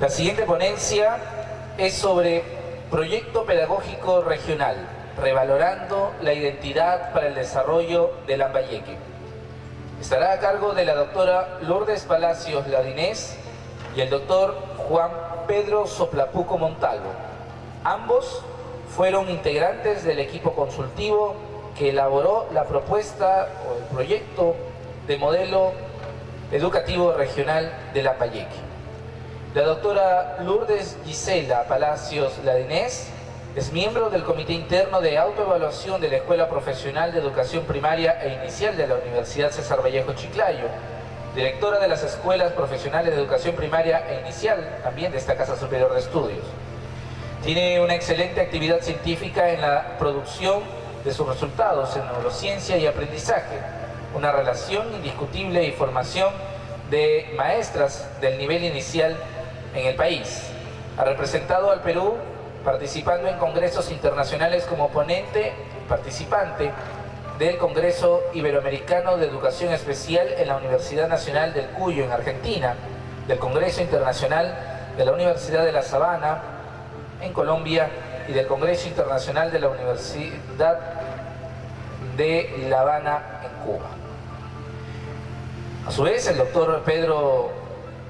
La siguiente ponencia es sobre Proyecto Pedagógico Regional, revalorando la identidad para el desarrollo de Lambayeque. Estará a cargo de la doctora Lourdes Palacios Ladinés y el doctor Juan Pedro Soplapuco Montalvo. Ambos fueron integrantes del equipo consultivo que elaboró la propuesta o el proyecto de modelo educativo regional de Lambayeque. La doctora Lourdes Gisela Palacios Ladinés es miembro del Comité Interno de Autoevaluación de la Escuela Profesional de Educación Primaria e Inicial de la Universidad César Vallejo Chiclayo, directora de las Escuelas Profesionales de Educación Primaria e Inicial, también de esta Casa Superior de Estudios. Tiene una excelente actividad científica en la producción de sus resultados en neurociencia y aprendizaje, una relación indiscutible y formación de maestras del nivel inicial en el país. Ha representado al Perú participando en congresos internacionales como ponente y participante del Congreso Iberoamericano de Educación Especial en la Universidad Nacional del Cuyo en Argentina, del Congreso Internacional de la Universidad de La Sabana en Colombia y del Congreso Internacional de la Universidad de La Habana en Cuba. A su vez, el doctor Pedro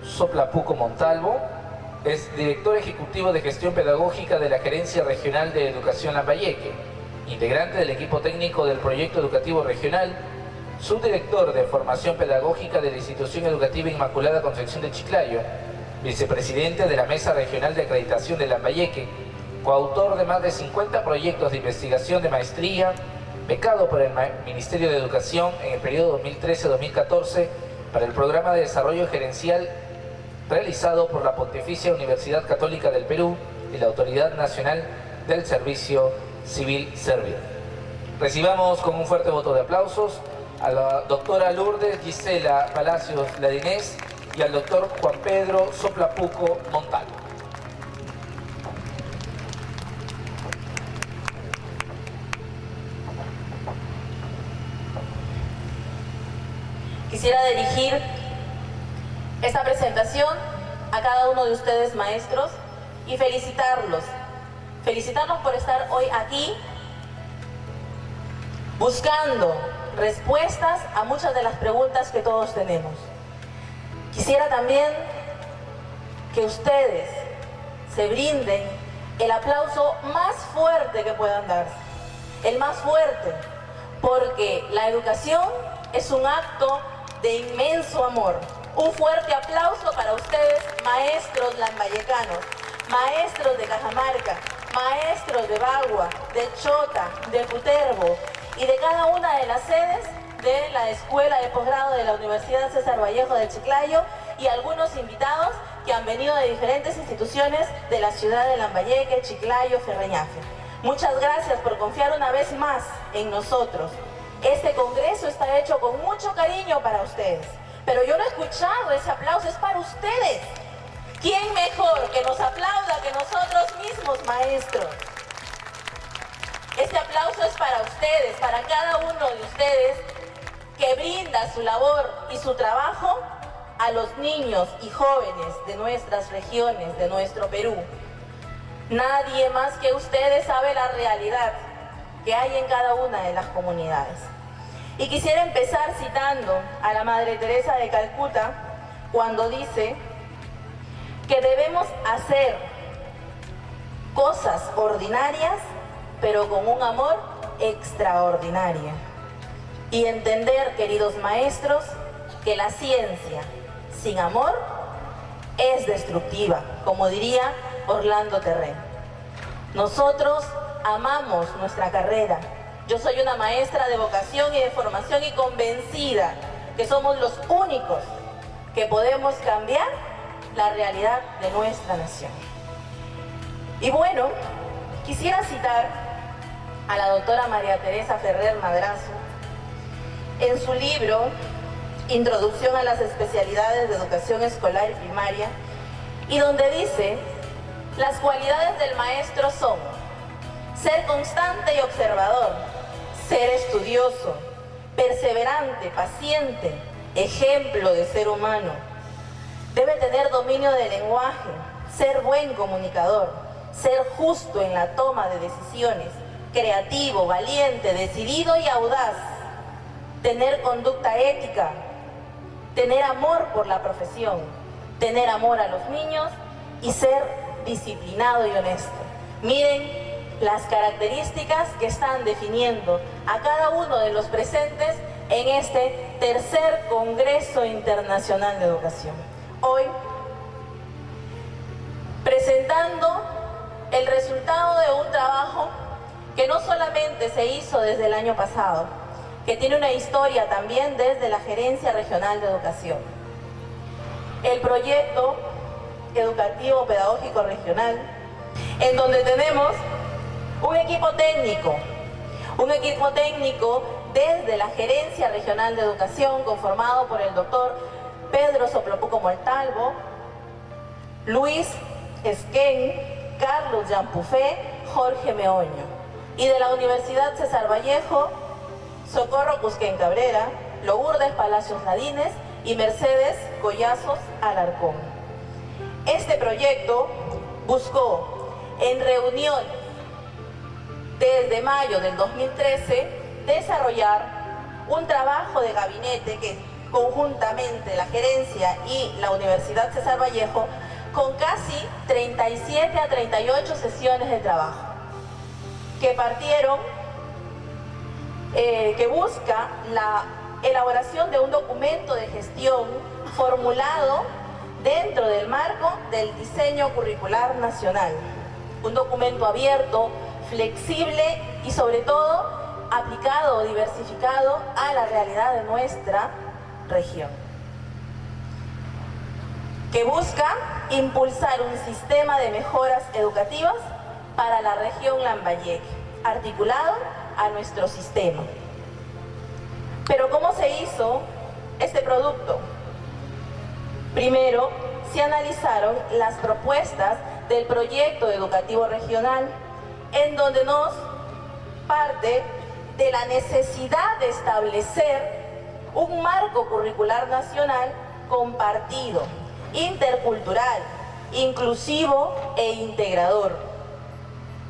Soplapuco Montalvo es director ejecutivo de gestión pedagógica de la Gerencia Regional de Educación Lambayeque, integrante del equipo técnico del Proyecto Educativo Regional, subdirector de formación pedagógica de la Institución Educativa Inmaculada Concepción de Chiclayo, vicepresidente de la Mesa Regional de Acreditación de Lambayeque, coautor de más de 50 proyectos de investigación de maestría, becado por el Ministerio de Educación en el periodo 2013-2014 para el Programa de Desarrollo Gerencial realizado por la Pontificia Universidad Católica del Perú y la Autoridad Nacional del Servicio Civil Servil. Recibamos con un fuerte voto de aplausos a la doctora Lourdes Gisela Palacios Ladinés y al doctor Juan Pedro Soplapuco Montalvo. Quisiera dirigir esta presentación a cada uno de ustedes, maestros, y felicitarlos por estar hoy aquí buscando respuestas a muchas de las preguntas que todos tenemos. Quisiera también que ustedes se brinden el aplauso más fuerte que puedan darse, el más fuerte, porque la educación es un acto de inmenso amor. Un fuerte aplauso para ustedes, maestros lambayecanos, maestros de Cajamarca, maestros de Bagua, de Chota, de Puterbo y de cada una de las sedes de la Escuela de Posgrado de la Universidad César Vallejo de Chiclayo y algunos invitados que han venido de diferentes instituciones de la ciudad de Lambayeque, Chiclayo, Ferreñafe. Muchas gracias por confiar una vez más en nosotros. Este congreso está hecho con mucho cariño para ustedes. Pero yo no he escuchado ese aplauso, es para ustedes. ¿Quién mejor que nos aplauda que nosotros mismos, maestros? Este aplauso es para ustedes, para cada uno de ustedes que brinda su labor y su trabajo a los niños y jóvenes de nuestras regiones, de nuestro Perú. Nadie más que ustedes sabe la realidad que hay en cada una de las comunidades. Y quisiera empezar citando a la Madre Teresa de Calcuta cuando dice que debemos hacer cosas ordinarias, pero con un amor extraordinario. Y entender, queridos maestros, que la ciencia sin amor es destructiva, como diría Orlando Terren. Nosotros amamos nuestra carrera. Yo soy una maestra de vocación y de formación y convencida que somos los únicos que podemos cambiar la realidad de nuestra nación. Y bueno, quisiera citar a la doctora María Teresa Ferrer Madrazo en su libro Introducción a las especialidades de educación escolar y primaria, y donde dice: las cualidades del maestro son ser constante y observador, ser estudioso, perseverante, paciente, ejemplo de ser humano. Debe tener dominio del lenguaje, ser buen comunicador, ser justo en la toma de decisiones, creativo, valiente, decidido y audaz, tener conducta ética, tener amor por la profesión, tener amor a los niños y ser disciplinado y honesto. Miren las características que están definiendo a cada uno de los presentes en este tercer Congreso Internacional de Educación. Hoy, presentando el resultado de un trabajo que no solamente se hizo desde el año pasado, que tiene una historia también desde la Gerencia Regional de Educación. El proyecto educativo pedagógico regional, en donde tenemos un equipo técnico desde la Gerencia Regional de Educación, conformado por el doctor Pedro Soplopuco Montalvo, Luis Esquén, Carlos Yampufé, Jorge Meoño, y de la Universidad César Vallejo, Socorro Cusquén Cabrera, Lourdes Palacios Ladines y Mercedes Collazos Alarcón. Este proyecto buscó, en reuniones desde mayo del 2013, desarrollar un trabajo de gabinete que conjuntamente la gerencia y la Universidad César Vallejo, con casi 37 a 38 sesiones de trabajo, que partieron, que busca la elaboración de un documento de gestión formulado dentro del marco del diseño curricular nacional. Un documento abierto, flexible y sobre todo aplicado o diversificado a la realidad de nuestra región, que busca impulsar un sistema de mejoras educativas para la región Lambayeque, articulado a nuestro sistema. Pero ¿cómo se hizo este producto? Primero, se analizaron las propuestas del proyecto educativo regional, en donde nos parte de la necesidad de establecer un marco curricular nacional compartido, intercultural, inclusivo e integrador,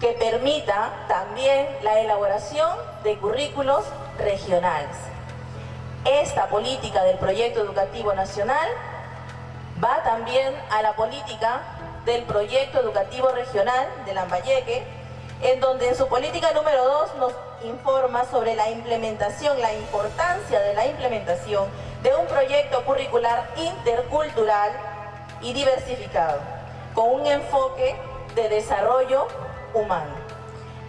que permita también la elaboración de currículos regionales. Esta política del proyecto educativo nacional va también a la política del proyecto educativo regional de Lambayeque, en donde en su política número 2 nos informa sobre la implementación, la importancia de la implementación de un proyecto curricular intercultural y diversificado, con un enfoque de desarrollo humano.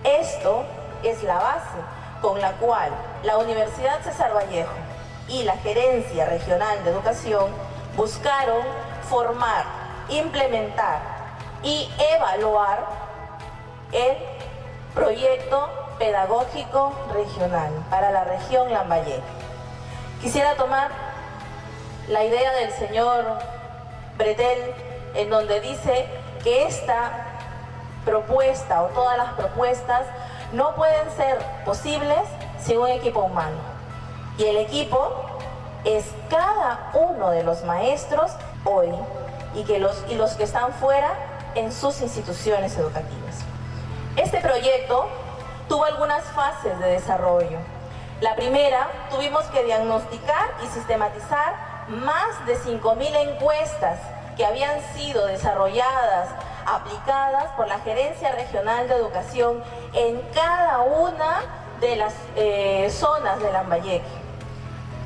Esto es la base con la cual la Universidad César Vallejo y la Gerencia Regional de Educación buscaron formar, implementar y evaluar el proyecto pedagógico regional para la región Lambayeque. Quisiera tomar la idea del señor Bretel, en donde dice que esta propuesta o todas las propuestas no pueden ser posibles sin un equipo humano. Y el equipo es cada uno de los maestros hoy y los que están fuera en sus instituciones educativas. Este proyecto tuvo algunas fases de desarrollo. La primera, tuvimos que diagnosticar y sistematizar más de 5.000 encuestas que habían sido desarrolladas, aplicadas por la Gerencia Regional de Educación en cada una de las zonas de Lambayeque,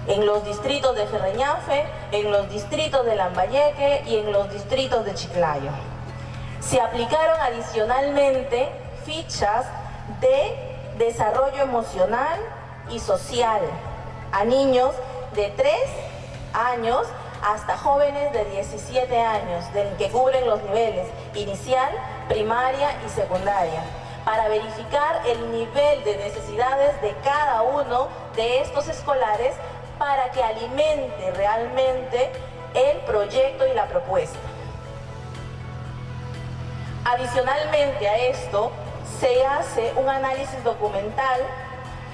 en los distritos de Ferreñafe, en los distritos de Lambayeque y en los distritos de Chiclayo. Se aplicaron adicionalmente fichas de desarrollo emocional y social a niños de 3 años hasta jóvenes de 17 años, que cubren los niveles inicial, primaria y secundaria, para verificar el nivel de necesidades de cada uno de estos escolares para que alimente realmente el proyecto y la propuesta. Adicionalmente a esto, se hace un análisis documental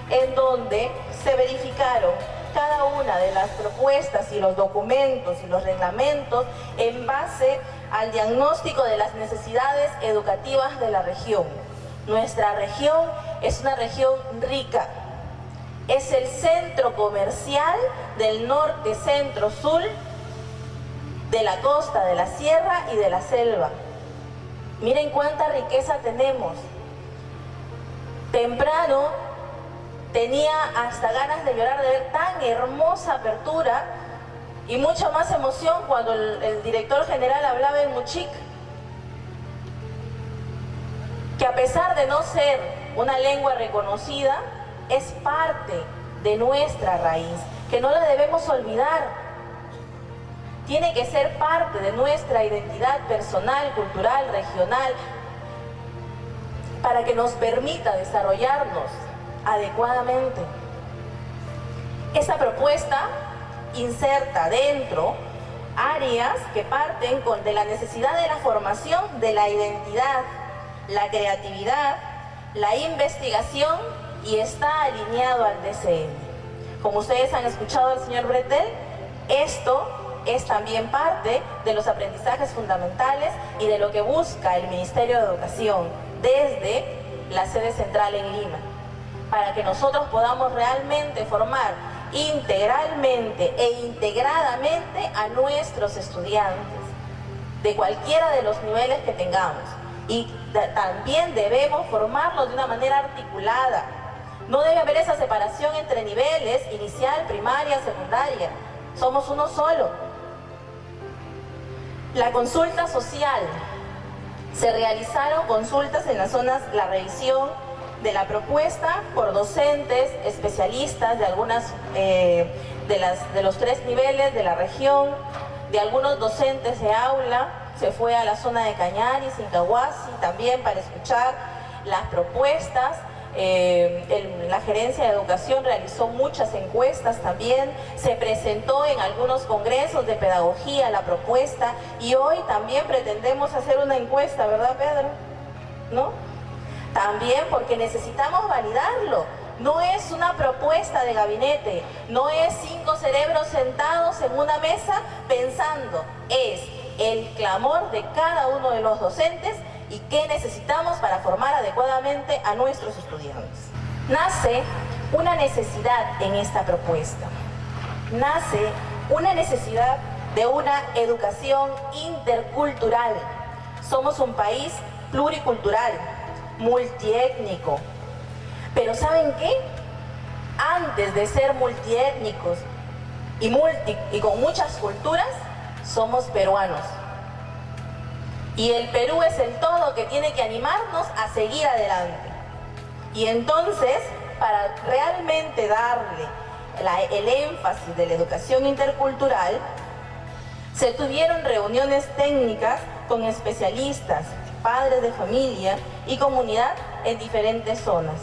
en donde se verificaron cada una de las propuestas y los documentos y los reglamentos en base al diagnóstico de las necesidades educativas de la región. Nuestra región es una región rica. Es el centro comercial del norte, centro, sur, de la costa, de la sierra y de la selva. Miren cuánta riqueza tenemos. Temprano tenía hasta ganas de llorar de ver tan hermosa apertura y mucha más emoción cuando el director general hablaba en Muchic, que a pesar de no ser una lengua reconocida, es parte de nuestra raíz, que no la debemos olvidar. Tiene que ser parte de nuestra identidad personal, cultural, regional, para que nos permita desarrollarnos adecuadamente. Esta propuesta inserta dentro áreas que parten de la necesidad de la formación de la identidad, la creatividad, la investigación y está alineado al DCM. Como ustedes han escuchado al señor Bretel, esto es también parte de los aprendizajes fundamentales y de lo que busca el Ministerio de Educación desde la sede central en Lima, para que nosotros podamos realmente formar integralmente e integradamente a nuestros estudiantes de cualquiera de los niveles que tengamos. Y también debemos formarlos de una manera articulada. No debe haber esa separación entre niveles, inicial, primaria, secundaria. Somos uno solo. La consulta social. Se realizaron consultas en las zonas, la revisión de la propuesta por docentes, especialistas de algunas de los 3 niveles de la región, de algunos docentes de aula. Se fue a la zona de Cañaris, Incahuasi, también para escuchar las propuestas. La Gerencia de Educación realizó muchas encuestas también, se presentó en algunos congresos de pedagogía la propuesta y hoy también pretendemos hacer una encuesta, ¿verdad, Pedro? ¿No? También porque necesitamos validarlo. No es una propuesta de gabinete, no es 5 cerebros sentados en una mesa pensando, es el clamor de cada uno de los docentes y qué necesitamos para formar adecuadamente a nuestros estudiantes. Nace una necesidad en esta propuesta. Nace una necesidad de una educación intercultural. Somos un país pluricultural, multiétnico. Pero ¿saben qué? Antes de ser multiétnicos y con muchas culturas, somos peruanos. Y el Perú es el todo que tiene que animarnos a seguir adelante. Y entonces, para realmente darle el énfasis de la educación intercultural, se tuvieron reuniones técnicas con especialistas, padres de familia y comunidad en diferentes zonas,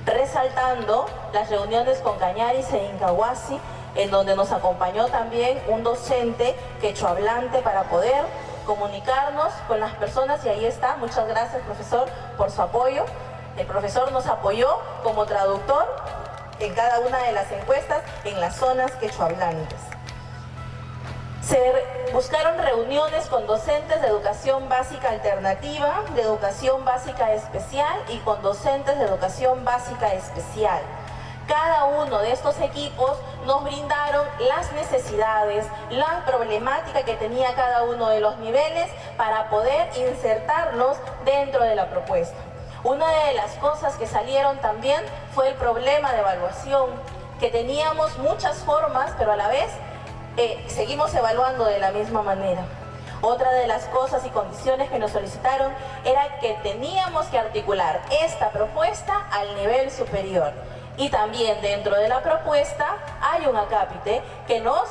resaltando las reuniones con Cañaris e Incahuasi, en donde nos acompañó también un docente quechohablante para poder comunicarnos con las personas, y ahí está. Muchas gracias, profesor, por su apoyo. El profesor nos apoyó como traductor en cada una de las encuestas en las zonas quechohablantes. Se buscaron reuniones con docentes de educación básica alternativa, de educación básica especial y con docentes de educación básica especial. Cada uno de estos equipos nos brindaron las necesidades, la problemática que tenía cada uno de los niveles para poder insertarlos dentro de la propuesta. Una de las cosas que salieron también fue el problema de evaluación, que teníamos muchas formas, pero a la vez seguimos evaluando de la misma manera. Otra de las cosas y condiciones que nos solicitaron era que teníamos que articular esta propuesta al nivel superior. Y también dentro de la propuesta hay un acápite que nos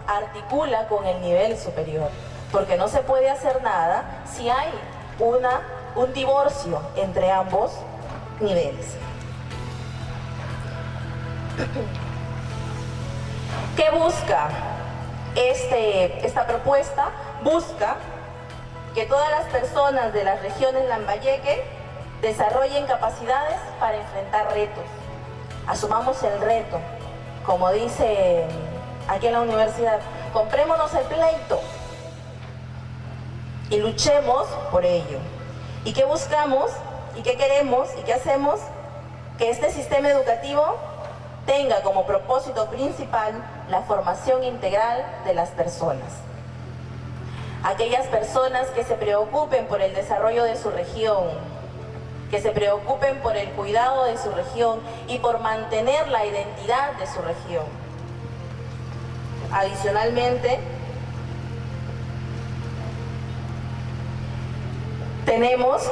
articula con el nivel superior, porque no se puede hacer nada si hay un divorcio entre ambos niveles. ¿Qué busca esta propuesta? Busca que todas las personas de las regiones Lambayeque desarrollen capacidades para enfrentar retos. Asumamos el reto como dice aquí en la universidad, comprémonos el pleito y luchemos por ello. ¿Y qué buscamos? ¿Y qué queremos? ¿Y qué hacemos? Que este sistema educativo tenga como propósito principal la formación integral de las personas. Aquellas personas que se preocupen por el desarrollo de su región, que se preocupen por el cuidado de su región y por mantener la identidad de su región. Adicionalmente, tenemos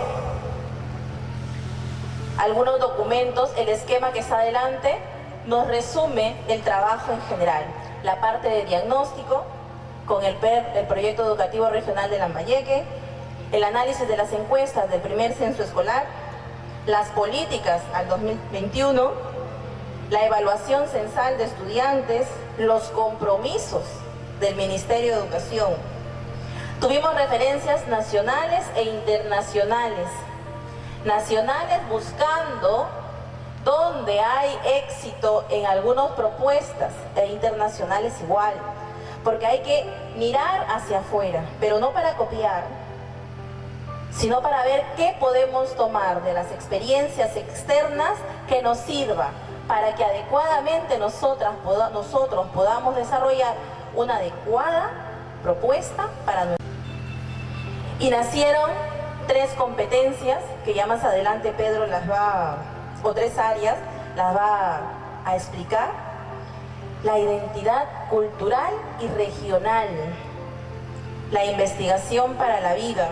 algunos documentos. El esquema que está adelante nos resume el trabajo en general, la parte de diagnóstico con el proyecto educativo regional de Lambayeque, el análisis de las encuestas del primer censo escolar, las políticas al 2021, la evaluación censal de estudiantes, los compromisos del Ministerio de Educación. Tuvimos referencias nacionales e internacionales. Nacionales buscando donde hay éxito en algunas propuestas, e internacionales igual, porque hay que mirar hacia afuera, pero no para copiar, sino para ver qué podemos tomar de las experiencias externas que nos sirva para que adecuadamente nosotros podamos desarrollar una adecuada propuesta para nosotros. Y nacieron 3 competencias que ya más adelante Pedro o 3 áreas las va a explicar: la identidad cultural y regional, la investigación para la vida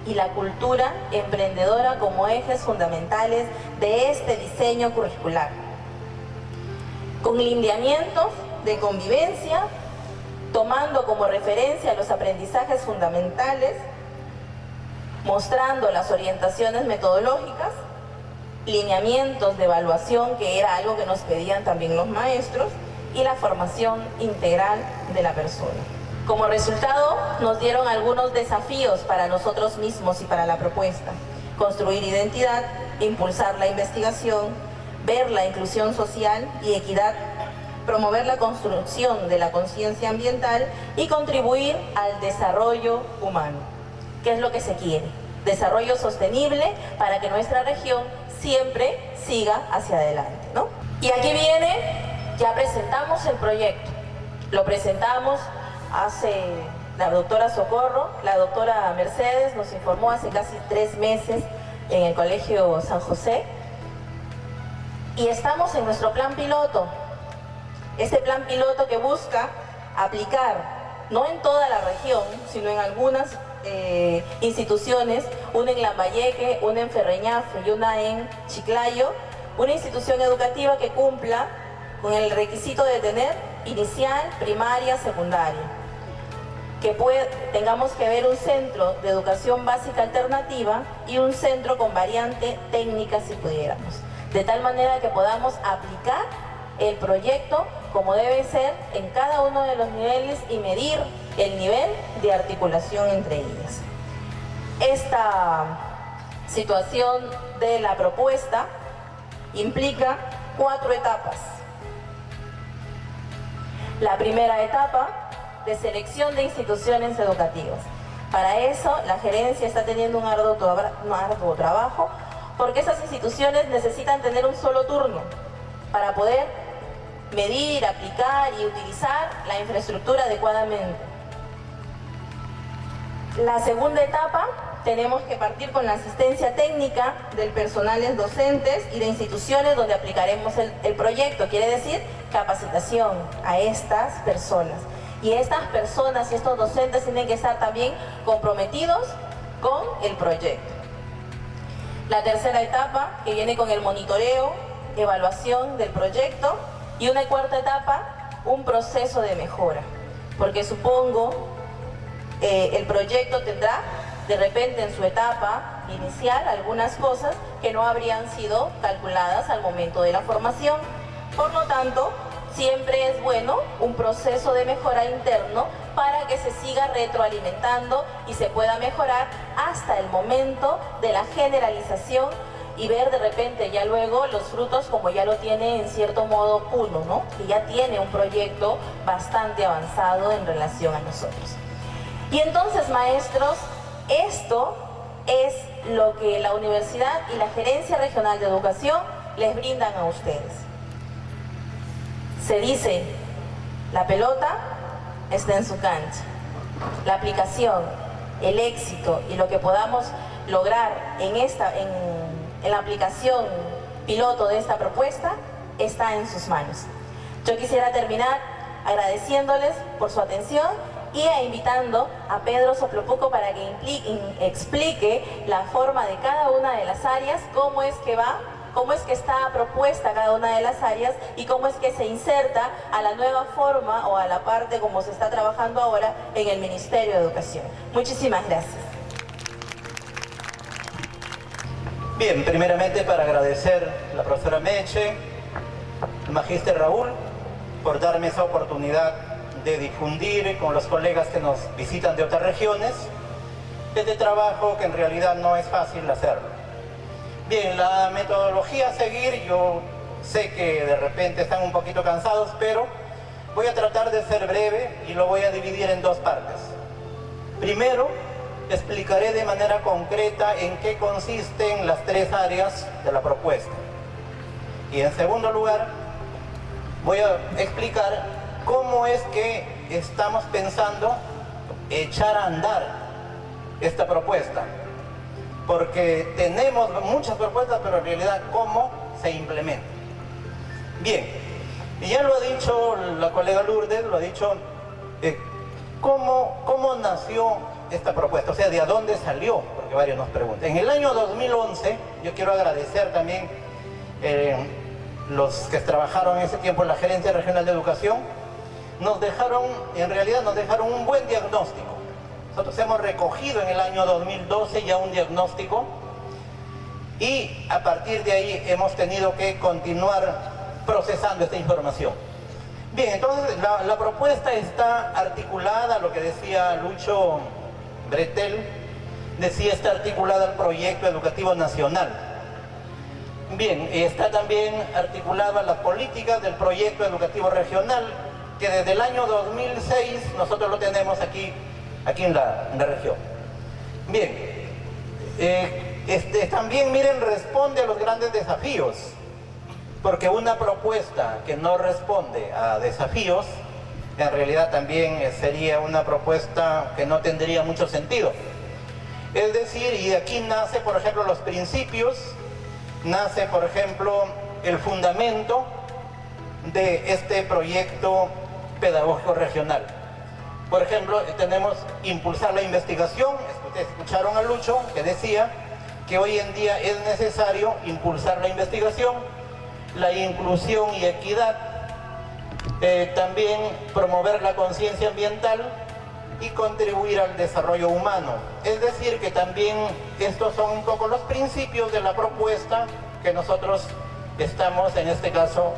y la cultura emprendedora como ejes fundamentales de este diseño curricular, con lineamientos de convivencia, tomando como referencia los aprendizajes fundamentales, mostrando las orientaciones metodológicas, lineamientos de evaluación, que era algo que nos pedían también los maestros, y la formación integral de la persona. Como resultado, nos dieron algunos desafíos para nosotros mismos y para la propuesta: construir identidad, impulsar la investigación, ver la inclusión social y equidad, promover la construcción de la conciencia ambiental y contribuir al desarrollo humano. ¿Qué es lo que se quiere? Desarrollo sostenible para que nuestra región siempre siga hacia adelante, ¿no? Y aquí viene, ya presentamos el proyecto, lo presentamos hace la doctora Socorro, la doctora Mercedes nos informó hace casi 3 meses en el Colegio San José, y estamos en nuestro plan piloto. Este plan piloto que busca aplicar, no en toda la región, sino en algunas instituciones, una en Lambayeque, una en Ferreñafe y una en Chiclayo, una institución educativa que cumpla con el requisito de tener inicial, primaria, secundaria, que tengamos que ver un centro de educación básica alternativa y un centro con variante técnica si pudiéramos, de tal manera que podamos aplicar el proyecto como debe ser en cada uno de los niveles y medir el nivel de articulación entre ellas. Esta situación de la propuesta implica 4 etapas. La primera etapa, de selección de instituciones educativas. Para eso, la gerencia está teniendo un arduo trabajo, porque esas instituciones necesitan tener un solo turno para poder medir, aplicar y utilizar la infraestructura adecuadamente. La segunda etapa, tenemos que partir con la asistencia técnica del personal docentes y de instituciones donde aplicaremos el proyecto, quiere decir capacitación a estas personas. Y estas personas y estos docentes tienen que estar también comprometidos con el proyecto. La tercera etapa, que viene con el monitoreo, evaluación del proyecto, y una cuarta etapa, un proceso de mejora, porque supongo el proyecto tendrá de repente en su etapa inicial algunas cosas que no habrían sido calculadas al momento de la formación. Por lo tanto, siempre es bueno un proceso de mejora interno para que se siga retroalimentando y se pueda mejorar hasta el momento de la generalización y ver de repente ya luego los frutos como ya lo tiene en cierto modo Puno, ¿no? Que ya tiene un proyecto bastante avanzado en relación a nosotros. Y entonces, maestros, esto es lo que la universidad y la Gerencia Regional de Educación les brindan a ustedes. Se dice, la pelota está en su cancha. La aplicación, el éxito y lo que podamos lograr en la aplicación piloto de esta propuesta está en sus manos. Yo quisiera terminar agradeciéndoles por su atención y invitando a Pedro Soplopuco para que explique la forma de cada una de las áreas, cómo es que está propuesta cada una de las áreas y cómo es que se inserta a la nueva forma o a la parte como se está trabajando ahora en el Ministerio de Educación. Muchísimas gracias. Bien, primeramente para agradecer a la profesora Meche, al magíster Raúl, por darme esa oportunidad de difundir con los colegas que nos visitan de otras regiones este trabajo que en realidad no es fácil hacerlo. Bien, la metodología a seguir, yo sé que de repente están un poquito cansados, pero voy a tratar de ser breve y lo voy a dividir en dos partes. Primero, explicaré de manera concreta en qué consisten las tres áreas de la propuesta. Y en segundo lugar, voy a explicar cómo es que estamos pensando echar a andar esta propuesta. Porque tenemos muchas propuestas, pero en realidad cómo se implementa. Bien, y ya lo ha dicho la colega Lourdes, lo ha dicho, ¿cómo nació esta propuesta? O sea, ¿de dónde salió? Porque varios nos preguntan. En el año 2011, yo quiero agradecer también los que trabajaron en ese tiempo en la Gerencia Regional de Educación, en realidad nos dejaron un buen diagnóstico. Nosotros hemos recogido en el año 2012 ya un diagnóstico y a partir de ahí hemos tenido que continuar procesando esta información. Bien, entonces la propuesta está articulada, lo que decía Lucho Bretel, está articulada al proyecto educativo nacional. Bien, está también articulada las políticas del proyecto educativo regional, que desde el año 2006 nosotros lo tenemos aquí en la región. Bien, también, miren, responde a los grandes desafíos, porque una propuesta que no responde a desafíos, en realidad también sería una propuesta que no tendría mucho sentido. Es decir, y de aquí nace, por ejemplo, los principios, nace, por ejemplo, el fundamento de este proyecto pedagógico regional. Por ejemplo, tenemos impulsar la investigación. Ustedes escucharon a Lucho que decía que hoy en día es necesario impulsar la investigación, la inclusión y equidad, también promover la conciencia ambiental y contribuir al desarrollo humano. Es decir, que también estos son un poco los principios de la propuesta que nosotros estamos en este caso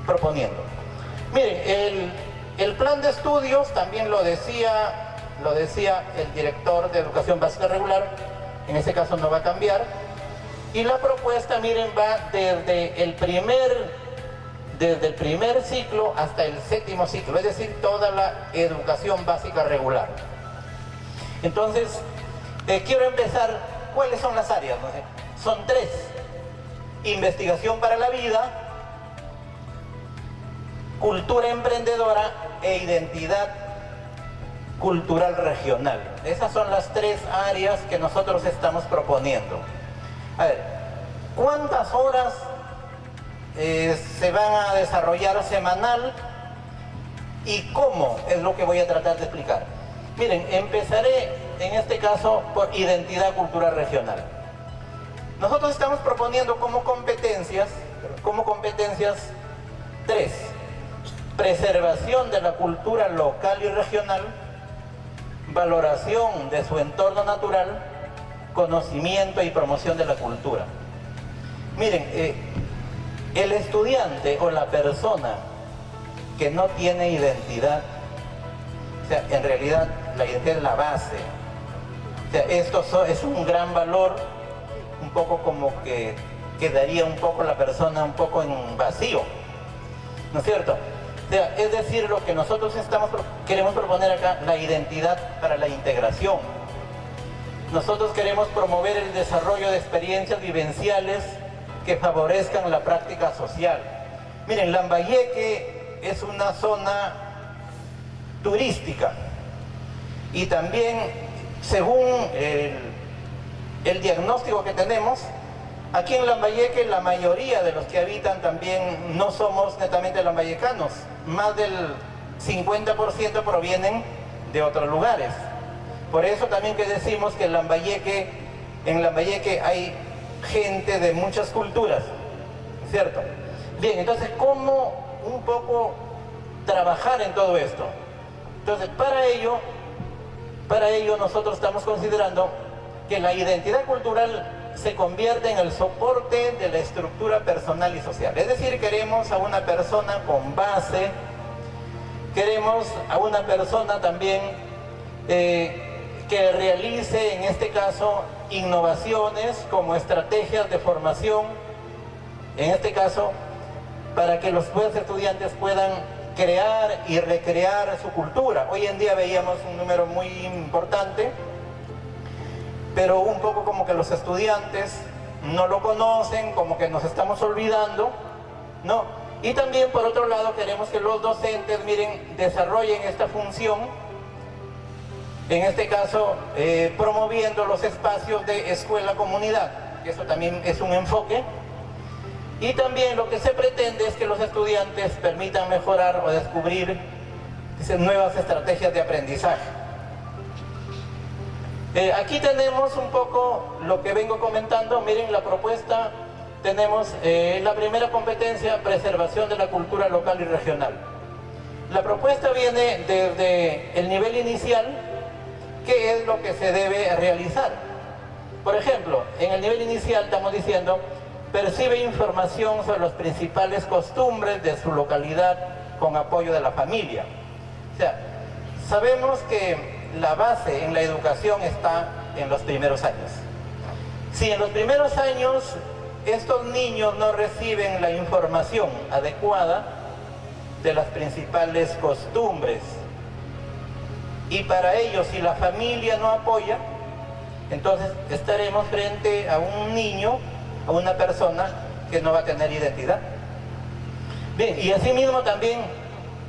proponiendo. Miren, el plan de estudios también lo decía el director de Educación Básica Regular, en ese caso no va a cambiar, y la propuesta, miren, va desde el primer ciclo hasta el séptimo ciclo, es decir, toda la educación básica regular. Entonces, quiero empezar, ¿cuáles son las áreas? Son tres: investigación para la vida, cultura emprendedora e identidad cultural regional. Esas son las tres áreas que nosotros estamos proponiendo. A ver, ¿cuántas horas se van a desarrollar semanal y cómo? Es lo que voy a tratar de explicar. Miren, empezaré en este caso por identidad cultural regional. Nosotros estamos proponiendo como competencias tres: preservación de la cultura local y regional, valoración de su entorno natural, conocimiento y promoción de la cultura. Miren, el estudiante o la persona que no tiene identidad, o sea, en realidad la identidad es la base. O sea, esto es un gran valor un poco como que quedaría un poco la persona un poco en vacío, ¿no es cierto? O sea, es decir, lo que nosotros queremos proponer acá, la identidad para la integración. Nosotros queremos promover el desarrollo de experiencias vivenciales que favorezcan la práctica social. Miren, Lambayeque es una zona turística y también, según el diagnóstico que tenemos, aquí en Lambayeque la mayoría de los que habitan también no somos netamente lambayecanos, más del 50% provienen de otros lugares. Por eso también que decimos que en Lambayeque hay gente de muchas culturas, ¿cierto? Bien, entonces, ¿cómo un poco trabajar en todo esto? Entonces, para ello nosotros estamos considerando que la identidad cultural se convierte en el soporte de la estructura personal y social. Es decir, queremos a una persona con base, queremos a una persona también que realice, en este caso, innovaciones como estrategias de formación, en este caso, para que los estudiantes puedan crear y recrear su cultura. Hoy en día veíamos un número muy importante, pero un poco como que los estudiantes no lo conocen, como que nos estamos olvidando, ¿no? Y también, por otro lado, queremos que los docentes, miren, desarrollen esta función, en este caso, promoviendo los espacios de escuela-comunidad. Eso también es un enfoque. Y también lo que se pretende es que los estudiantes permitan mejorar o descubrir nuevas estrategias de aprendizaje. Aquí tenemos un poco lo que vengo comentando. Miren la propuesta, tenemos la primera competencia, preservación de la cultura local y regional. La propuesta viene desde el nivel inicial, qué es lo que se debe realizar. Por ejemplo, en el nivel inicial estamos diciendo, percibe información sobre las principales costumbres de su localidad con apoyo de la familia. O sea, sabemos que la base en la educación está en los primeros años. Si en los primeros años estos niños no reciben la información adecuada de las principales costumbres, y para ellos, si la familia no apoya, entonces estaremos frente a un niño, a una persona que no va a tener identidad. Bien, y asimismo también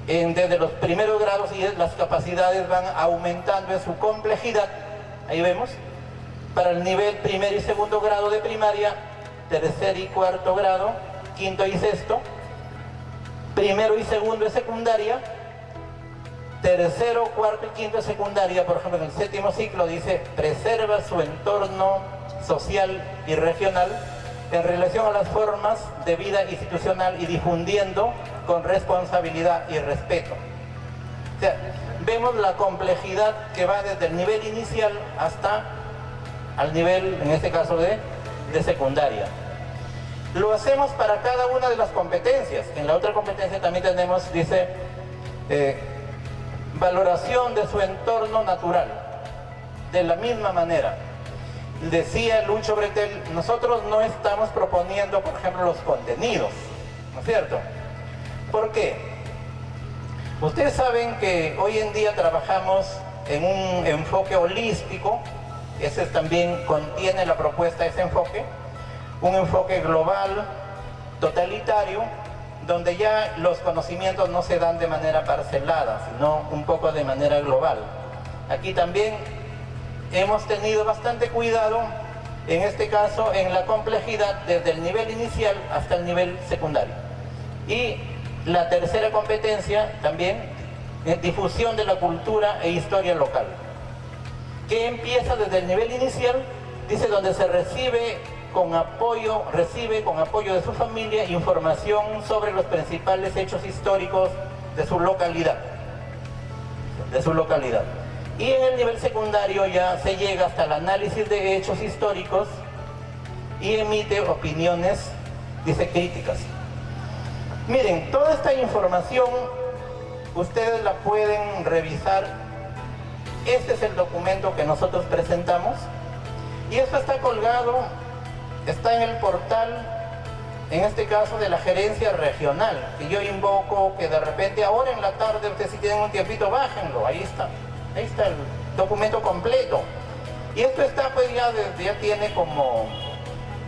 desde los primeros grados y las capacidades van aumentando en su complejidad. Ahí vemos, para el nivel primer y segundo grado de primaria, tercer y cuarto grado, quinto y sexto, primero y segundo de secundaria, tercero, cuarto y quinto de secundaria. Por ejemplo, en el séptimo ciclo dice, preserva su entorno social y regional en relación a las formas de vida institucional y difundiendo con responsabilidad y respeto. O sea, vemos la complejidad que va desde el nivel inicial hasta al nivel, en este caso, de secundaria. Lo hacemos para cada una de las competencias. En la otra competencia también tenemos, dice, valoración de su entorno natural. De la misma manera, decía Lucho Bretel, nosotros no estamos proponiendo, por ejemplo, los contenidos, ¿no es cierto? ¿Por qué? Ustedes saben que hoy en día trabajamos en un enfoque holístico. Ese también contiene la propuesta, ese enfoque, un enfoque global, totalitario, donde ya los conocimientos no se dan de manera parcelada, sino un poco de manera global. Aquí también hemos tenido bastante cuidado, en este caso, en la complejidad desde el nivel inicial hasta el nivel secundario. Y la tercera competencia también es difusión de la cultura e historia local, que empieza desde el nivel inicial, dice, donde se recibe con apoyo de su familia información sobre los principales hechos históricos de su localidad. Y en el nivel secundario ya se llega hasta el análisis de hechos históricos y emite opiniones, dice, críticas. Miren, toda esta información ustedes la pueden revisar. Este es el documento que nosotros presentamos y esto está colgado está en el portal, en este caso de la gerencia regional, que yo invoco que de repente ahora en la tarde, ustedes si tienen un tiempito, bájenlo, ahí está el documento completo. Y esto está pues ya tiene como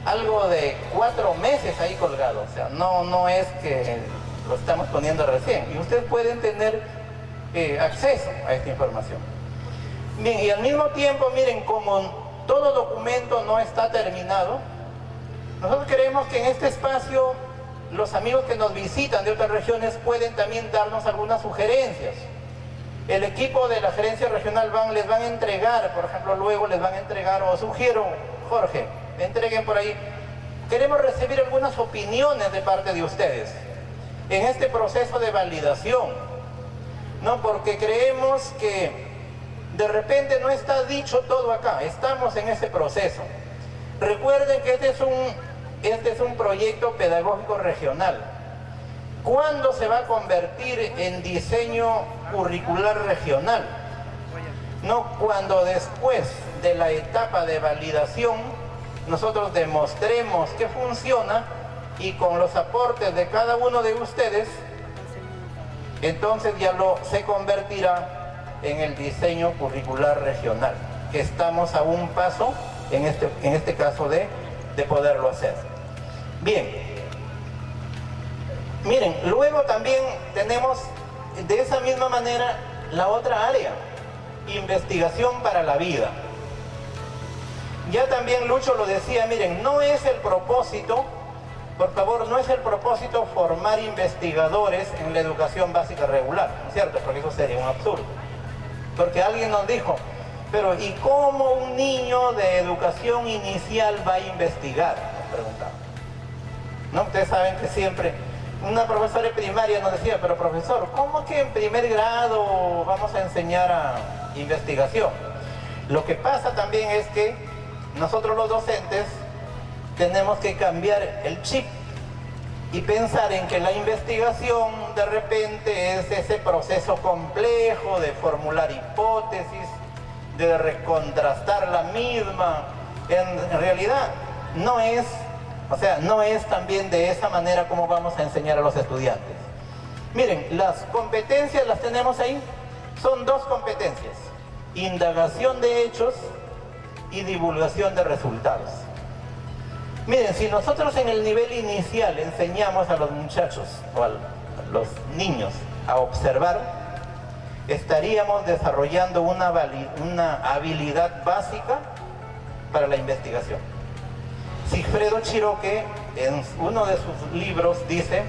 algo de 4 meses ahí colgado, o sea, no es que lo estamos poniendo recién, y ustedes pueden tener acceso a esta información. Bien, y al mismo tiempo, miren, como todo documento no está terminado, nosotros creemos que en este espacio los amigos que nos visitan de otras regiones pueden también darnos algunas sugerencias. El equipo de la gerencia regional les van a entregar, por ejemplo, luego les van a entregar, o sugiero, Jorge, entreguen por ahí. Queremos recibir algunas opiniones de parte de ustedes en este proceso de validación, ¿no? Porque creemos que de repente no está dicho todo acá, estamos en ese proceso. Recuerden que este es un proyecto pedagógico regional. ¿Cuándo se va a convertir en diseño curricular regional? No cuando después de la etapa de validación nosotros demostremos que funciona y con los aportes de cada uno de ustedes, entonces ya se convertirá en el diseño curricular regional, que estamos a un paso en este caso de poderlo hacer. Bien. Miren, luego también tenemos de esa misma manera la otra área, investigación para la vida. Ya también Lucho lo decía, miren, no es el propósito, por favor, no es el propósito formar investigadores en la educación básica regular, ¿no es cierto? Porque eso sería un absurdo. Porque alguien nos dijo, pero ¿y cómo un niño de educación inicial va a investigar? Nos preguntaba. ¿No? Ustedes saben que siempre una profesora de primaria nos decía, pero profesor, ¿cómo que en primer grado vamos a enseñar a investigación? Lo que pasa también es que nosotros los docentes tenemos que cambiar el chip y pensar en que la investigación de repente es ese proceso complejo de formular hipótesis, de recontrastar la misma. En realidad no es, o sea, no es también de esa manera como vamos a enseñar a los estudiantes. Miren, las competencias las tenemos ahí, son 2 competencias: indagación de hechos y divulgación de resultados. Miren, si nosotros en el nivel inicial enseñamos a los muchachos o a los niños a observar, estaríamos desarrollando una habilidad básica para la investigación. Sigfredo Chiroque, en uno de sus libros, dice,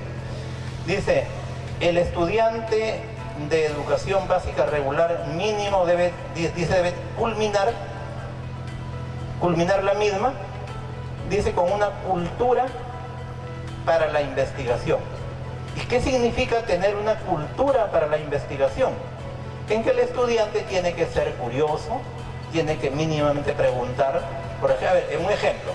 el estudiante de educación básica regular mínimo debe culminar la misma, dice, con una cultura para la investigación. ¿Y qué significa tener una cultura para la investigación? En que el estudiante tiene que ser curioso, tiene que mínimamente preguntar. Por ejemplo, a ver, un ejemplo.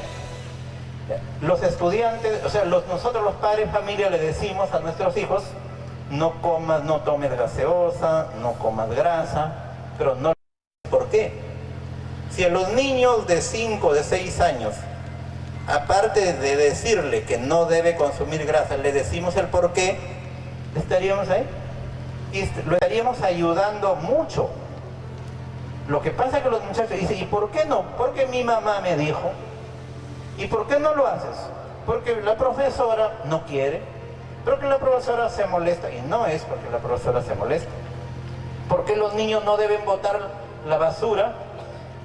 Los estudiantes, o sea, nosotros los padres de familia le decimos a nuestros hijos, no tomes gaseosa, no comas grasa, pero no. ¿Por qué? Si a los niños de 5, de 6 años, aparte de decirle que no debe consumir grasa, le decimos el por qué, estaríamos ahí y lo estaríamos ayudando mucho. Lo que pasa es que los muchachos dicen, ¿y por qué no? Porque mi mamá me dijo. ¿Y por qué no lo haces? Porque la profesora no quiere, porque la profesora se molesta. Y no es porque la profesora se molesta. ¿Por qué los niños no deben botar la basura,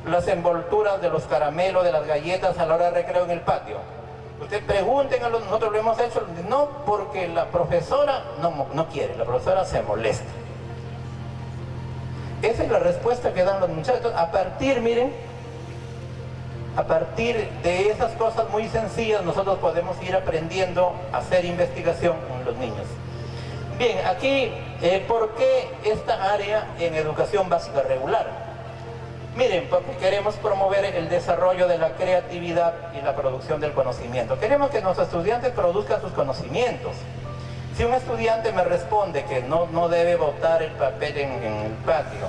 las envolturas de los caramelos, de las galletas a la hora de recreo en el patio? Ustedes pregunten a nosotros lo hemos hecho. No, porque la profesora no quiere, la profesora se molesta. Esa es la respuesta que dan los muchachos. A partir de esas cosas muy sencillas, nosotros podemos ir aprendiendo a hacer investigación con los niños. Bien, aquí, ¿por qué esta área en educación básica regular? Miren, porque queremos promover el desarrollo de la creatividad y la producción del conocimiento. Queremos que nuestros estudiantes produzcan sus conocimientos. Si un estudiante me responde que no debe botar el papel en el patio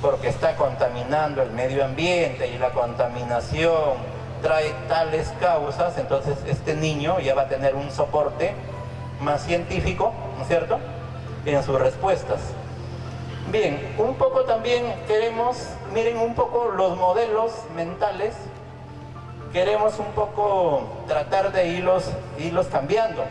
porque está contaminando el medio ambiente y la contaminación trae tales causas, entonces este niño ya va a tener un soporte más científico, ¿no es cierto?, en sus respuestas. Bien, un poco también queremos, miren un poco los modelos mentales, queremos un poco tratar de irlos cambiando.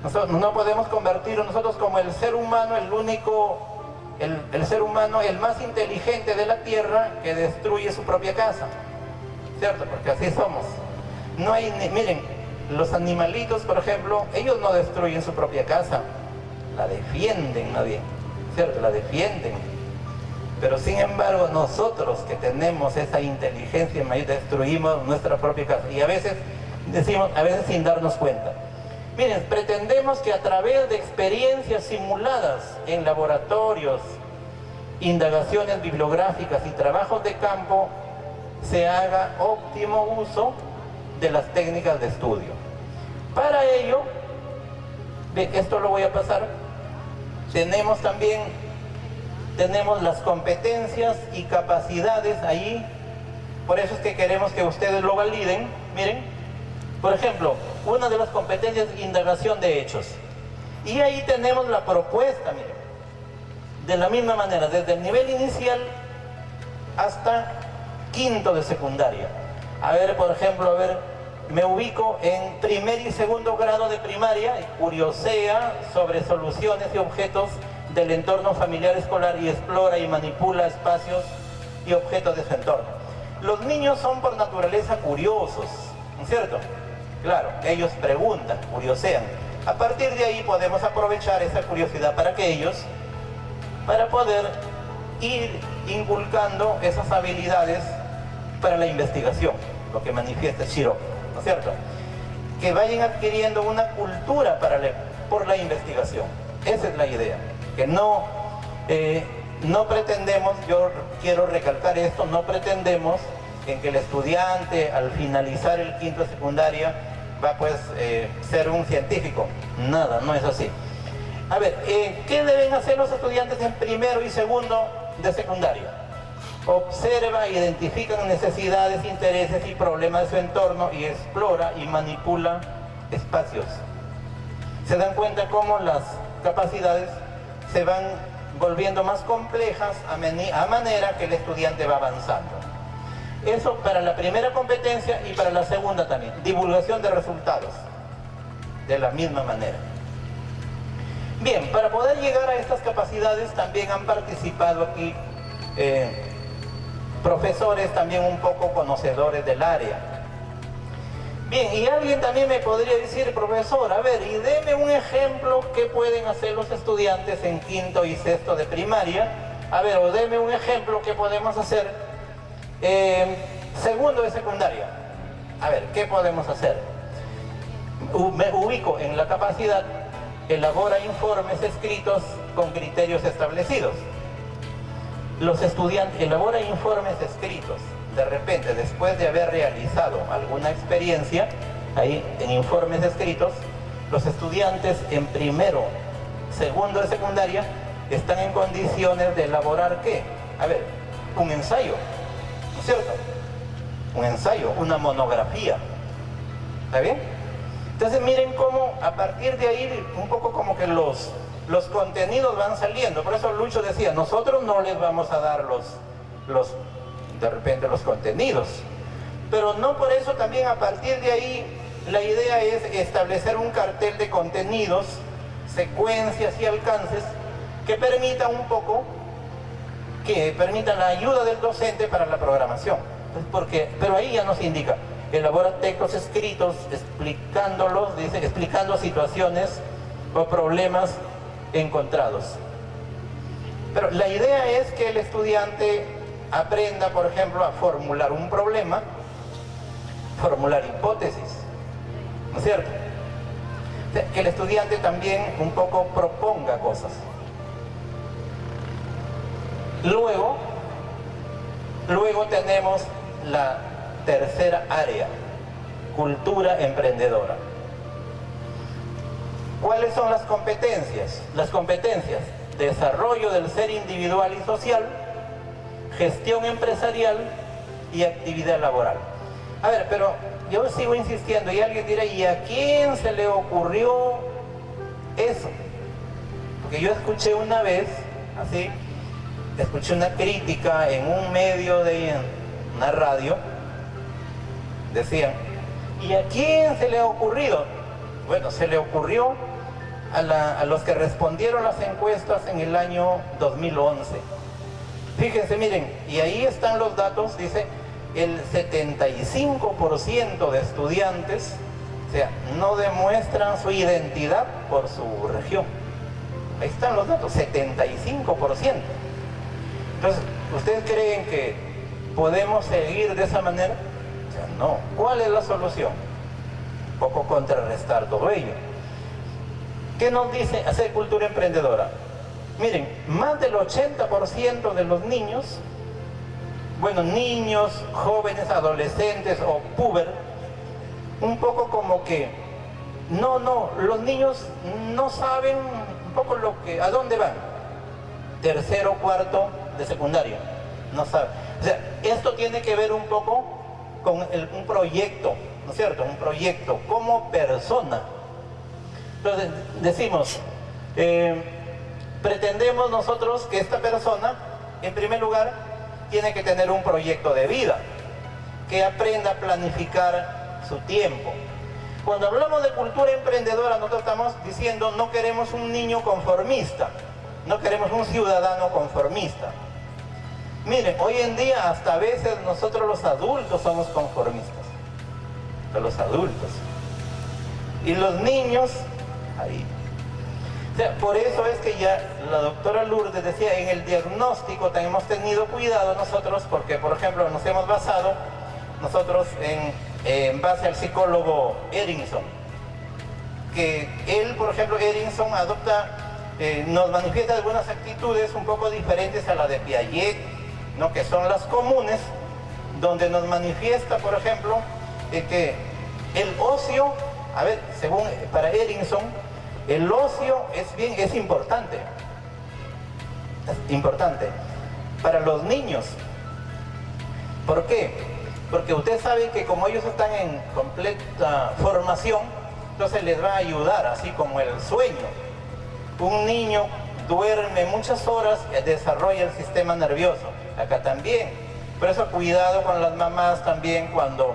Nosotros no podemos convertirnos nosotros como el ser humano, el ser humano, el más inteligente de la tierra, que destruye su propia casa, ¿cierto? Porque así somos. No hay, miren, los animalitos, por ejemplo, ellos no destruyen su propia casa, la defienden, ¿no bien? ¿Cierto? La defienden. Pero sin embargo, nosotros que tenemos esa inteligencia mayor, destruimos nuestra propia casa. Y a veces decimos, a veces sin darnos cuenta. Miren, pretendemos que a través de experiencias simuladas en laboratorios, indagaciones bibliográficas y trabajos de campo, se haga óptimo uso de las técnicas de estudio. Para ello, esto lo voy a pasar, tenemos las competencias y capacidades ahí, por eso es que queremos que ustedes lo validen. Miren, por ejemplo, una de las competencias es indagación de hechos. Y ahí tenemos la propuesta, miren, de la misma manera, desde el nivel inicial hasta quinto de secundaria. A ver, por ejemplo, me ubico en primer y segundo grado de primaria, y curiosea sobre soluciones y objetos del entorno familiar escolar y explora y manipula espacios y objetos de su entorno. Los niños son por naturaleza curiosos, ¿no es cierto? Claro, ellos preguntan, curiosean. A partir de ahí podemos aprovechar esa curiosidad para poder ir inculcando esas habilidades para la investigación, lo que manifiesta Shiro, ¿no es cierto? Que vayan adquiriendo una cultura por la investigación. Esa es la idea. Que no pretendemos, yo quiero recalcar esto, no pretendemos en que el estudiante al finalizar el quinto de secundaria va pues ser un científico. Nada, no es así. A ver, ¿qué deben hacer los estudiantes en primero y segundo de secundaria? Observa, identifica necesidades, intereses y problemas de su entorno y explora y manipula espacios. Se dan cuenta cómo las capacidades se van volviendo más complejas a manera que el estudiante va avanzando. Eso para la primera competencia y para la segunda también. Divulgación de resultados, de la misma manera. Bien, para poder llegar a estas capacidades también han participado aquí profesores también un poco conocedores del área. Bien, y alguien también me podría decir, profesor, a ver, y deme un ejemplo que pueden hacer los estudiantes en quinto y sexto de primaria. A ver, o deme un ejemplo que podemos hacer segundo de secundaria. A ver, ¿qué podemos hacer? Me ubico en la capacidad, elabora informes escritos con criterios establecidos. Los estudiantes elaboran informes escritos. De repente, después de haber realizado alguna experiencia, ahí en informes escritos, los estudiantes en primero, segundo de secundaria, están en condiciones de elaborar ¿qué? A ver, un ensayo, ¿no es cierto? Un ensayo, una monografía. ¿Está bien? Entonces miren cómo a partir de ahí un poco como que los contenidos van saliendo. Por eso Lucho decía, nosotros no les vamos a dar de repente los contenidos, pero no por eso también a partir de ahí la idea es establecer un cartel de contenidos, secuencias y alcances que permitan la ayuda del docente para la programación. Pero ahí ya nos indica, elabora textos escritos explicando situaciones o problemas encontrados. Pero la idea es que el estudiante aprenda, por ejemplo, a formular un problema, formular hipótesis, ¿no es cierto? Que el estudiante también un poco proponga cosas. Luego tenemos la tercera área, cultura emprendedora. ¿Cuáles son las competencias? Las competencias: desarrollo del ser individual y social, gestión empresarial y actividad laboral. A ver, pero yo sigo insistiendo y alguien dirá, ¿y a quién se le ocurrió eso? Porque yo escuché una vez, así, escuché una crítica en un medio de una radio, decían, ¿y a quién se le ha ocurrido? Bueno, se le ocurrió a los que respondieron las encuestas en el año 2011. Fíjense, miren, y ahí están los datos, dice, el 75% de estudiantes, o sea, no demuestran su identidad por su región. Ahí están los datos, 75%. Entonces, ¿ustedes creen que podemos seguir de esa manera? O sea, no. ¿Cuál es la solución? Un poco contrarrestar todo ello. ¿Qué nos dice hacer cultura emprendedora? Miren, más del 80% de los niños, bueno, niños, jóvenes, adolescentes o puber, un poco como que, los niños no saben un poco a dónde van. Tercero, cuarto de secundaria, no saben. O sea, esto tiene que ver un poco con un proyecto, ¿no es cierto? Un proyecto como persona. Entonces, decimos, pretendemos nosotros que esta persona, en primer lugar, tiene que tener un proyecto de vida, que aprenda a planificar su tiempo. Cuando hablamos de cultura emprendedora, nosotros estamos diciendo, no queremos un niño conformista, no queremos un ciudadano conformista. Miren, hoy en día hasta a veces nosotros los adultos somos conformistas, los adultos. Y los niños, ahí. O sea, por eso es que ya la doctora Lourdes decía, en el diagnóstico hemos tenido cuidado nosotros, porque por ejemplo nos hemos basado nosotros en base al psicólogo Erinson, que él, por ejemplo, Erinson nos manifiesta algunas actitudes un poco diferentes a la de Piaget, ¿no? Que son las comunes, donde nos manifiesta, por ejemplo, que el ocio, a ver, según para Erinson, el ocio es importante. Es importante para los niños. ¿Por qué? Porque usted sabe que como ellos están en completa formación, entonces les va a ayudar, así como el sueño. Un niño duerme muchas horas y desarrolla el sistema nervioso. Acá también. Por eso cuidado con las mamás también cuando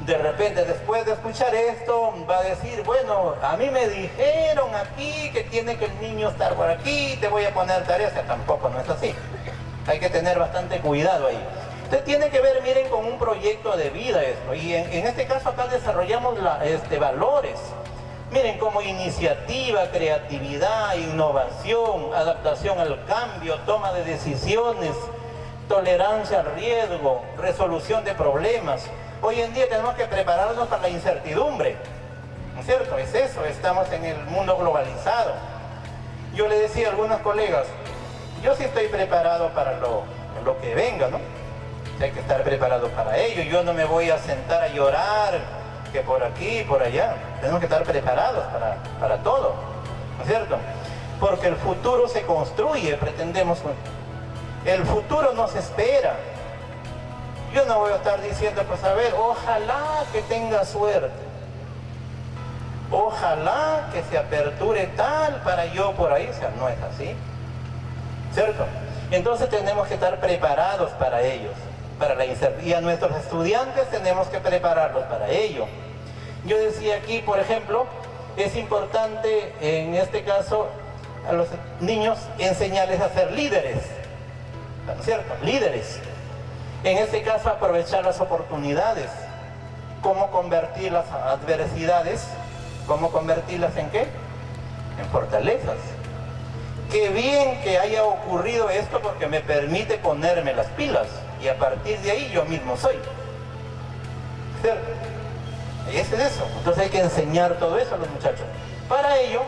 de repente después de escuchar esto va a decir, bueno, a mí me dijeron aquí que tiene que el niño estar por aquí, te voy a poner tareas, que tampoco no es así. Hay que tener bastante cuidado ahí. Usted tiene que ver, miren, con un proyecto de vida esto. Y en este caso acá desarrollamos valores. Miren, como iniciativa, creatividad, innovación, adaptación al cambio, toma de decisiones, tolerancia al riesgo, resolución de problemas. Hoy en día tenemos que prepararnos para la incertidumbre, ¿no es cierto? Es eso, estamos en el mundo globalizado. Yo le decía a algunos colegas, yo sí estoy preparado para lo que venga, ¿no? Hay que estar preparado para ello. Yo no me voy a sentar a llorar, que por aquí, por allá. Tenemos que estar preparados para todo, ¿no es cierto? Porque el futuro se construye, pretendemos. El futuro nos espera. Yo no voy a estar diciendo, pues a ver, ojalá que tenga suerte. Ojalá que se aperture tal para yo por ahí. O sea, no es así, ¿cierto? Entonces tenemos que estar preparados para ellos, para la incertidumbre. Y a nuestros estudiantes tenemos que prepararlos para ello. Yo decía aquí, por ejemplo, es importante en este caso a los niños enseñarles a ser líderes, ¿no es cierto? Líderes. En este caso aprovechar las oportunidades, cómo convertir las adversidades, cómo convertirlas en ¿qué? En fortalezas. Qué bien que haya ocurrido esto porque me permite ponerme las pilas y a partir de ahí yo mismo soy, ¿cierto? Y ese es eso. Entonces hay que enseñar todo eso a los muchachos. Para ello,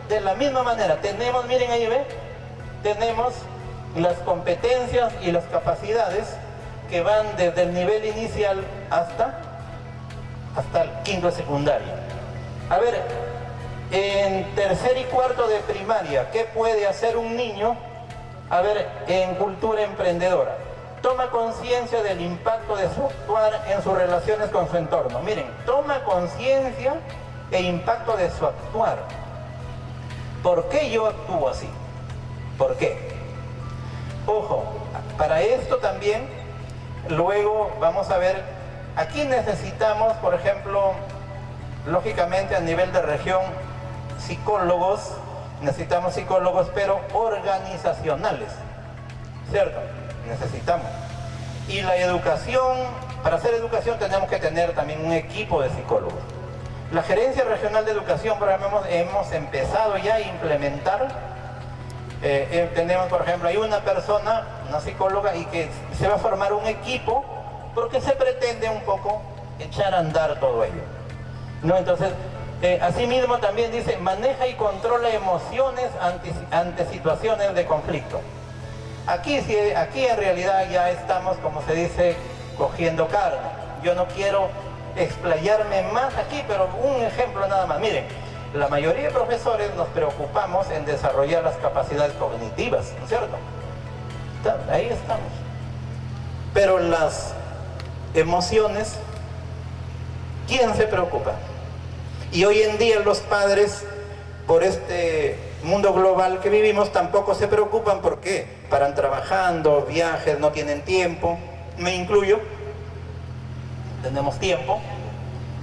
de la misma manera, tenemos, miren ahí, ¿ve? Tenemos las competencias y las capacidades que van desde el nivel inicial hasta el quinto de secundaria. A ver, en tercer y cuarto de primaria, ¿qué puede hacer un niño? A ver, en cultura emprendedora. toma conciencia del impacto de su actuar en sus relaciones con su entorno. Miren, toma conciencia e impacto de su actuar. ¿Por qué yo actúo así? ¿Por qué? Ojo, para esto también, luego vamos a ver, aquí necesitamos, por ejemplo, lógicamente a nivel de región, psicólogos, necesitamos psicólogos, pero organizacionales, ¿cierto? Necesitamos. Y la educación, para hacer educación tenemos que tener también un equipo de psicólogos. La Gerencia Regional de Educación, por ejemplo, hemos empezado ya a implementar, tenemos, por ejemplo, hay una persona, una psicóloga, y que se va a formar un equipo porque se pretende un poco echar a andar todo ello, ¿no? Entonces, asimismo también dice, maneja y controla emociones ante situaciones de conflicto. Aquí en realidad ya estamos, como se dice, cogiendo carne. Yo no quiero explayarme más aquí, pero un ejemplo nada más. Miren, la mayoría de profesores nos preocupamos en desarrollar las capacidades cognitivas, ¿no es cierto? Ahí estamos. Pero las emociones, ¿quién se preocupa? Y hoy en día los padres, por este mundo global que vivimos, tampoco se preocupan. ¿Por qué? Paran trabajando, viajes, no tienen tiempo. Me incluyo. Tenemos tiempo,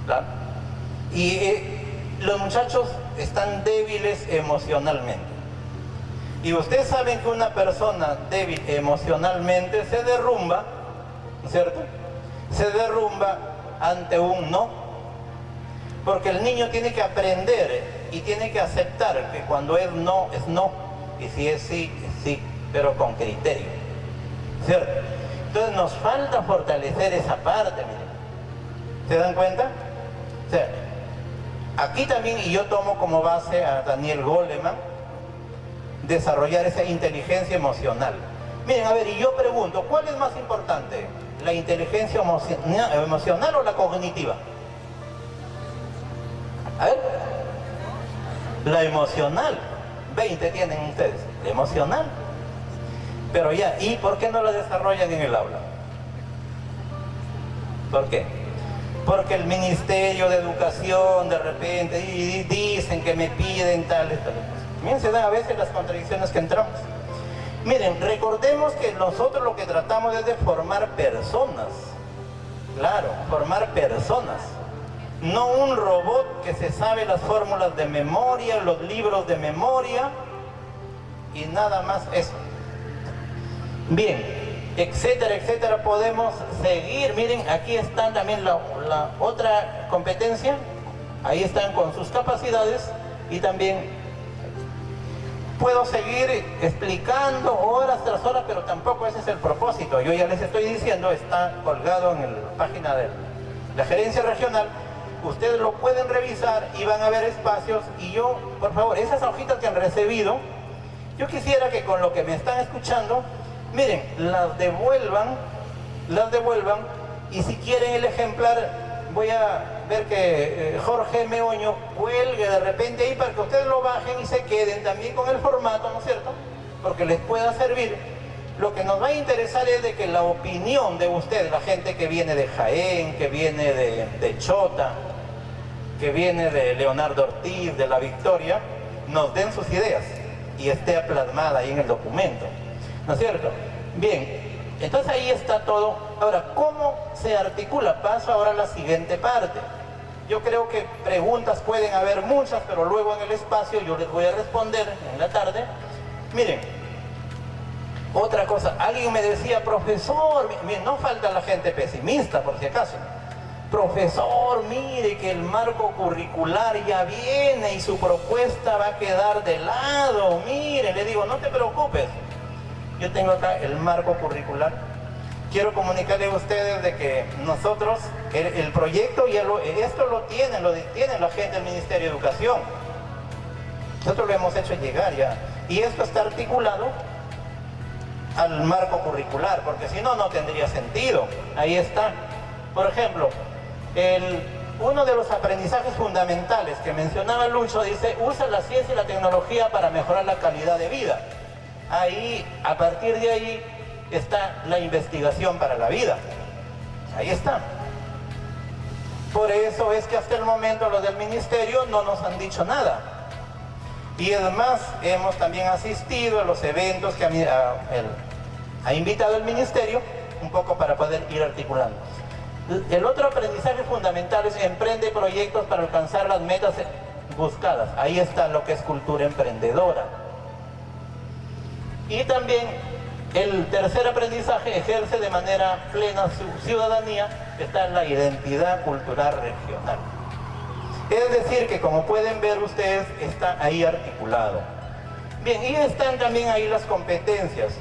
¿claro? Y los muchachos están débiles emocionalmente. Y ustedes saben que una persona débil emocionalmente se derrumba, ¿no es cierto? Se derrumba ante un no. Porque el niño tiene que aprender y tiene que aceptar que cuando es no, y si es sí, es sí, pero con criterio, ¿cierto? Entonces nos falta fortalecer esa parte, miren. ¿Se dan cuenta? O sea, aquí también, y yo tomo como base a Daniel Goleman, desarrollar esa inteligencia emocional. Miren, a ver, y yo pregunto, ¿cuál es más importante? ¿La inteligencia emocional o la cognitiva? A ver, la emocional, 20 tienen ustedes, la emocional. Pero ya, ¿y por qué no la desarrollan en el aula? ¿Por qué? Porque el Ministerio de Educación de repente dicen que me piden tales cosas. Miren, se dan a veces las contradicciones que entramos. Miren, recordemos que nosotros lo que tratamos es de formar personas. Claro, formar personas. No un robot que se sabe las fórmulas de memoria, los libros de memoria y nada más eso. Bien, etcétera, etcétera, podemos seguir. Miren, aquí están también la otra competencia. Ahí están con sus capacidades y también puedo seguir explicando horas tras horas, pero tampoco ese es el propósito. Yo ya les estoy diciendo, está colgado en la página de la Gerencia Regional. Ustedes lo pueden revisar y van a ver espacios. Y yo, por favor, esas hojitas que han recibido, yo quisiera que con lo que me están escuchando, miren, las devuelvan, y si quieren el ejemplar, voy a ver que Jorge Meoño cuelgue de repente ahí para que ustedes lo bajen y se queden también con el formato, ¿no es cierto? Porque les pueda servir. Lo que nos va a interesar es de que la opinión de ustedes, la gente que viene de Jaén, que viene de Chota, que viene de Leonardo Ortiz, de La Victoria, nos den sus ideas y esté plasmada ahí en el documento, ¿no es cierto? Bien, entonces ahí está todo. Ahora, ¿cómo se articula? Paso ahora a la siguiente parte. Yo creo que preguntas pueden haber muchas, pero luego en el espacio yo les voy a responder en la tarde. Miren, otra cosa, alguien me decía, profesor, miren, no falta la gente pesimista por si acaso. Profesor, mire que el marco curricular ya viene y su propuesta va a quedar de lado. Mire, le digo, no te preocupes. Yo tengo acá el marco curricular. Quiero comunicarle a ustedes de que nosotros, el proyecto, esto lo tiene la gente del Ministerio de Educación. Nosotros lo hemos hecho llegar ya. Y esto está articulado al marco curricular, porque si no, no tendría sentido. Ahí está. Por ejemplo, uno de los aprendizajes fundamentales que mencionaba Lucho dice, usa la ciencia y la tecnología para mejorar la calidad de vida. Ahí, a partir de ahí, está la investigación para la vida. Ahí está. Por eso es que hasta el momento los del ministerio no nos han dicho nada. Y además hemos también asistido a los eventos que ha invitado el ministerio, un poco para poder ir articulando. El otro aprendizaje fundamental es emprende proyectos para alcanzar las metas buscadas. Ahí está lo que es cultura emprendedora. Y también el tercer aprendizaje, ejerce de manera plena su ciudadanía, está en la identidad cultural regional. Es decir, que como pueden ver ustedes, está ahí articulado. Bien, y están también ahí las competencias.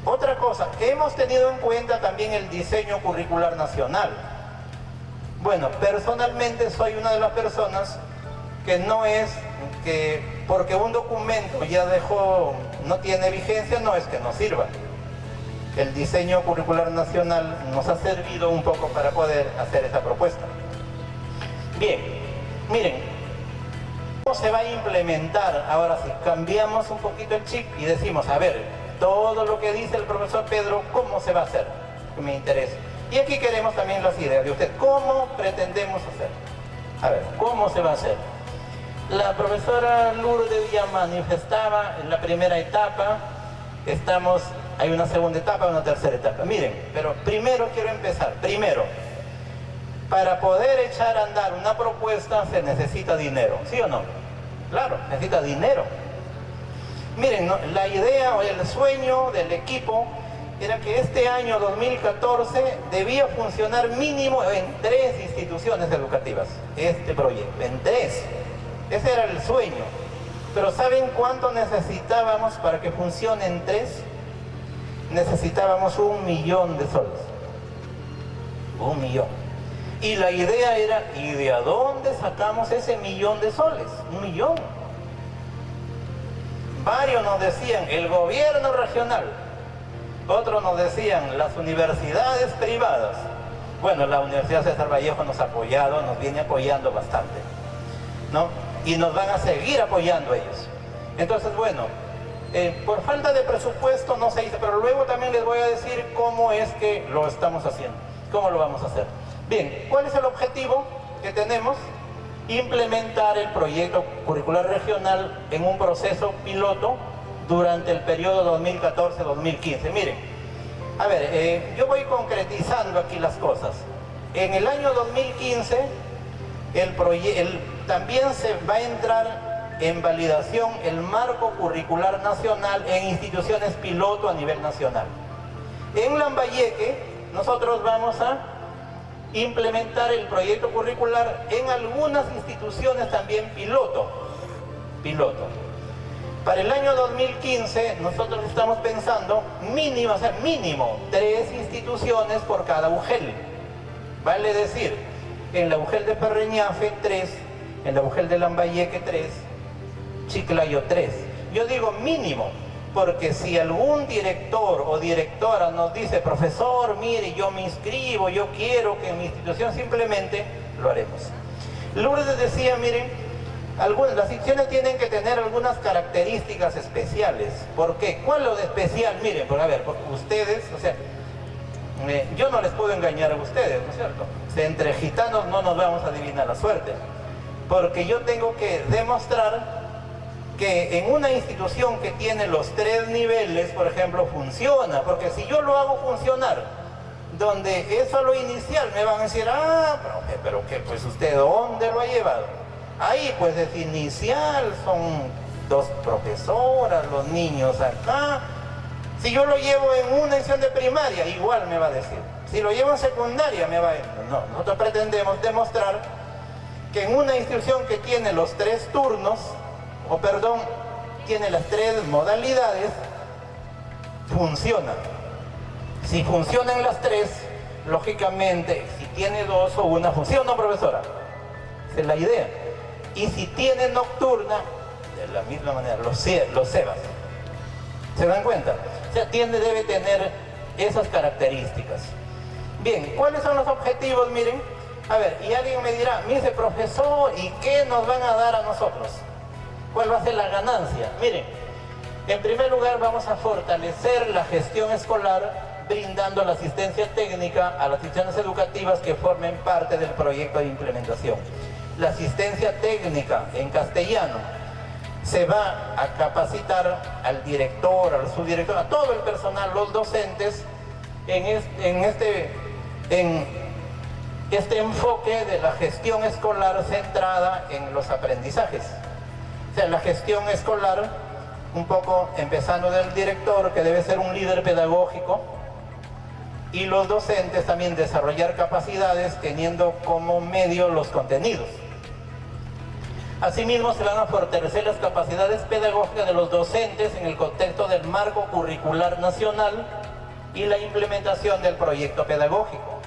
Otra cosa, hemos tenido en cuenta también el diseño curricular nacional. Bueno, personalmente soy una de las personas que no es que porque un documento ya no tiene vigencia, no es que no sirva. El diseño curricular nacional nos ha servido un poco para poder hacer esa propuesta. Bien, miren, ¿cómo se va a implementar? Ahora sí, cambiamos un poquito el chip y decimos, a ver, todo lo que dice el profesor Pedro, ¿cómo se va a hacer? Que me interesa. Y aquí queremos también las ideas de usted. ¿Cómo pretendemos hacer? A ver, ¿cómo se va a hacer? La profesora Lourdes ya manifestaba en la primera etapa, hay una segunda etapa, una tercera etapa. Miren, pero primero quiero empezar. Primero, para poder echar a andar una propuesta se necesita dinero, ¿sí o no? Claro, necesita dinero. Miren, ¿no? La idea o el sueño del equipo era que este año 2014 debía funcionar mínimo en 3 instituciones educativas. Este proyecto, en 3. Ese era el sueño. Pero ¿saben cuánto necesitábamos para que funcione en 3? Necesitábamos 1 millón de soles. 1 millón. Y la idea era, ¿y de a dónde sacamos ese 1 millón de soles? 1 millón. Varios nos decían, el gobierno regional. Otros nos decían, las universidades privadas. Bueno, la Universidad César Vallejo nos ha apoyado, nos viene apoyando bastante, ¿no? Y nos van a seguir apoyando ellos. Entonces, bueno, por falta de presupuesto no se hizo, pero luego también les voy a decir cómo es que lo estamos haciendo, cómo lo vamos a hacer. Bien, ¿cuál es el objetivo que tenemos? Implementar el proyecto curricular regional en un proceso piloto durante el periodo 2014-2015. Miren, a ver, yo voy concretizando aquí las cosas. En el año 2015, también se va a entrar en validación el marco curricular nacional en instituciones piloto a nivel nacional. En Lambayeque, nosotros vamos a implementar el proyecto curricular en algunas instituciones también piloto. Para el año 2015 nosotros estamos pensando mínimo 3 instituciones por cada UGEL. Vale decir, en la UGEL de Parreñafe 3, en la UGEL de Lambayeque 3, Chiclayo 3. Yo digo mínimo, porque si algún director o directora nos dice, profesor, mire, yo me inscribo, yo quiero que en mi institución simplemente, lo haremos. Lourdes decía, miren, las instituciones tienen que tener algunas características especiales. ¿Por qué? ¿Cuál es lo de especial? Miren, porque a ver, porque ustedes, o sea, yo no les puedo engañar a ustedes, ¿no es cierto? Entre gitanos no nos vamos a adivinar la suerte, porque yo tengo que demostrar que en una institución que tiene los 3 niveles, por ejemplo, funciona. Porque si yo lo hago funcionar, donde es solo inicial, me van a decir, profe, pero que pues usted, ¿dónde lo ha llevado? Ahí pues es inicial, son 2 profesoras, los niños acá. Si yo lo llevo en una institución de primaria, igual me va a decir. Si lo llevo en secundaria, me va a decir. No, nosotros pretendemos demostrar que en una institución que tiene los 3 turnos, tiene las 3 modalidades, funciona. Si funcionan las 3, lógicamente, si tiene 2 o 1, funciona, profesora. Esa es la idea. Y si tiene nocturna, de la misma manera, los CEBAS. ¿Se dan cuenta? O sea, debe tener esas características. Bien, ¿cuáles son los objetivos? Miren, a ver, y alguien me dirá, me dice, profesor, ¿y qué nos van a dar a nosotros? ¿Cuál va a ser la ganancia? Miren, En primer lugar, vamos a fortalecer la gestión escolar brindando la asistencia técnica a las instituciones educativas que formen parte del proyecto de implementación. La asistencia técnica en castellano se va a capacitar al director, al subdirector, a todo el personal, los docentes, en este enfoque de la gestión escolar centrada en los aprendizajes. O sea, la gestión escolar, un poco empezando del director, que debe ser un líder pedagógico, y los docentes también desarrollar capacidades teniendo como medio los contenidos. Asimismo, se van a fortalecer las capacidades pedagógicas de los docentes en el contexto del marco curricular nacional y la implementación del proyecto pedagógico.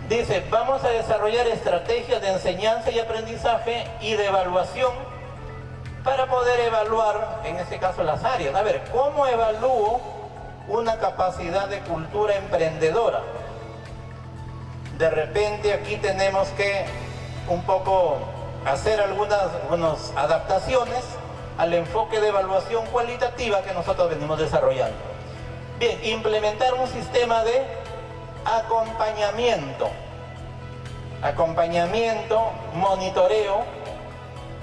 Dice, vamos a desarrollar estrategias de enseñanza y aprendizaje y de evaluación para poder evaluar, en este caso, las áreas. A ver, ¿cómo evalúo una capacidad de cultura emprendedora? De repente aquí tenemos que un poco hacer algunas adaptaciones al enfoque de evaluación cualitativa que nosotros venimos desarrollando. Bien, implementar un sistema de acompañamiento, monitoreo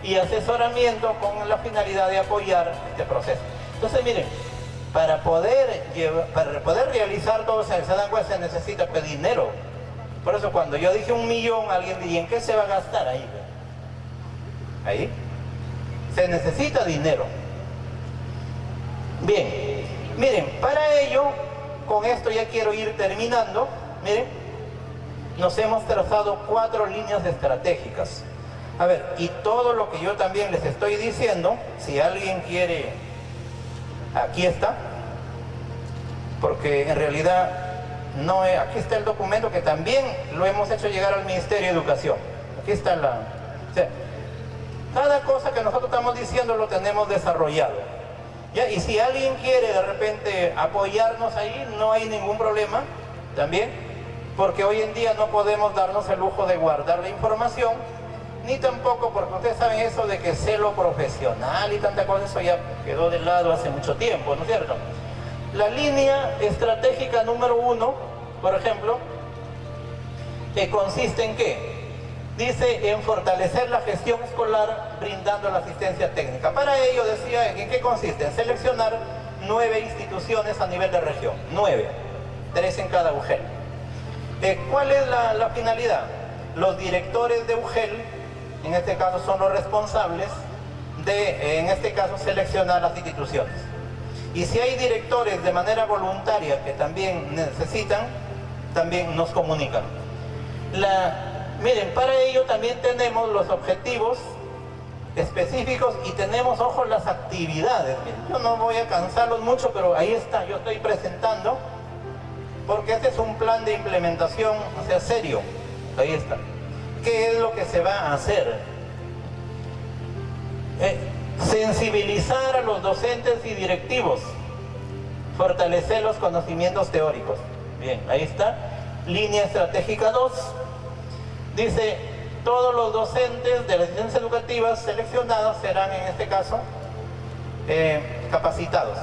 y asesoramiento con la finalidad de apoyar este proceso. Entonces, miren, para poder realizar todo eso, se dan cuenta, se necesita dinero. Por eso cuando yo dije 1 millón, alguien diría, ¿en qué se va a gastar ahí? Ahí se necesita dinero. Bien, miren, para ello, con esto ya quiero ir terminando. Miren, nos hemos trazado 4 líneas estratégicas. A ver, y todo lo que yo también les estoy diciendo, si alguien quiere, aquí está, porque en realidad no es, aquí está el documento que también lo hemos hecho llegar al Ministerio de Educación. Aquí está o sea, cada cosa que nosotros estamos diciendo lo tenemos desarrollado. ¿Ya? Y si alguien quiere de repente apoyarnos ahí, no hay ningún problema también, porque hoy en día no podemos darnos el lujo de guardar la información, ni tampoco, porque ustedes saben eso de que celo profesional y tanta cosa, eso ya quedó de lado hace mucho tiempo, ¿no es cierto? La línea estratégica número 1, por ejemplo, consiste en ¿qué? Dice en fortalecer la gestión escolar brindando la asistencia técnica. Para ello decía, ¿en qué consiste? En seleccionar 9 instituciones a nivel de región, 9, 3 en cada UGEL. ¿Cuál es la finalidad? Los directores de UGEL, en este caso, son los responsables de, en este caso, seleccionar las instituciones. Y si hay directores de manera voluntaria que también necesitan, también nos comunican. Miren, para ello también tenemos los objetivos específicos y tenemos, ojo, las actividades. Miren, yo no voy a cansarlos mucho, pero ahí está, yo estoy presentando, porque este es un plan de implementación, o sea, serio. Ahí está. ¿Qué es lo que se va a hacer? Sensibilizar a los docentes y directivos, fortalecer los conocimientos teóricos. Bien, ahí está. Línea estratégica 2. Dice, todos los docentes de las instituciones educativas seleccionados serán, en este caso, capacitados.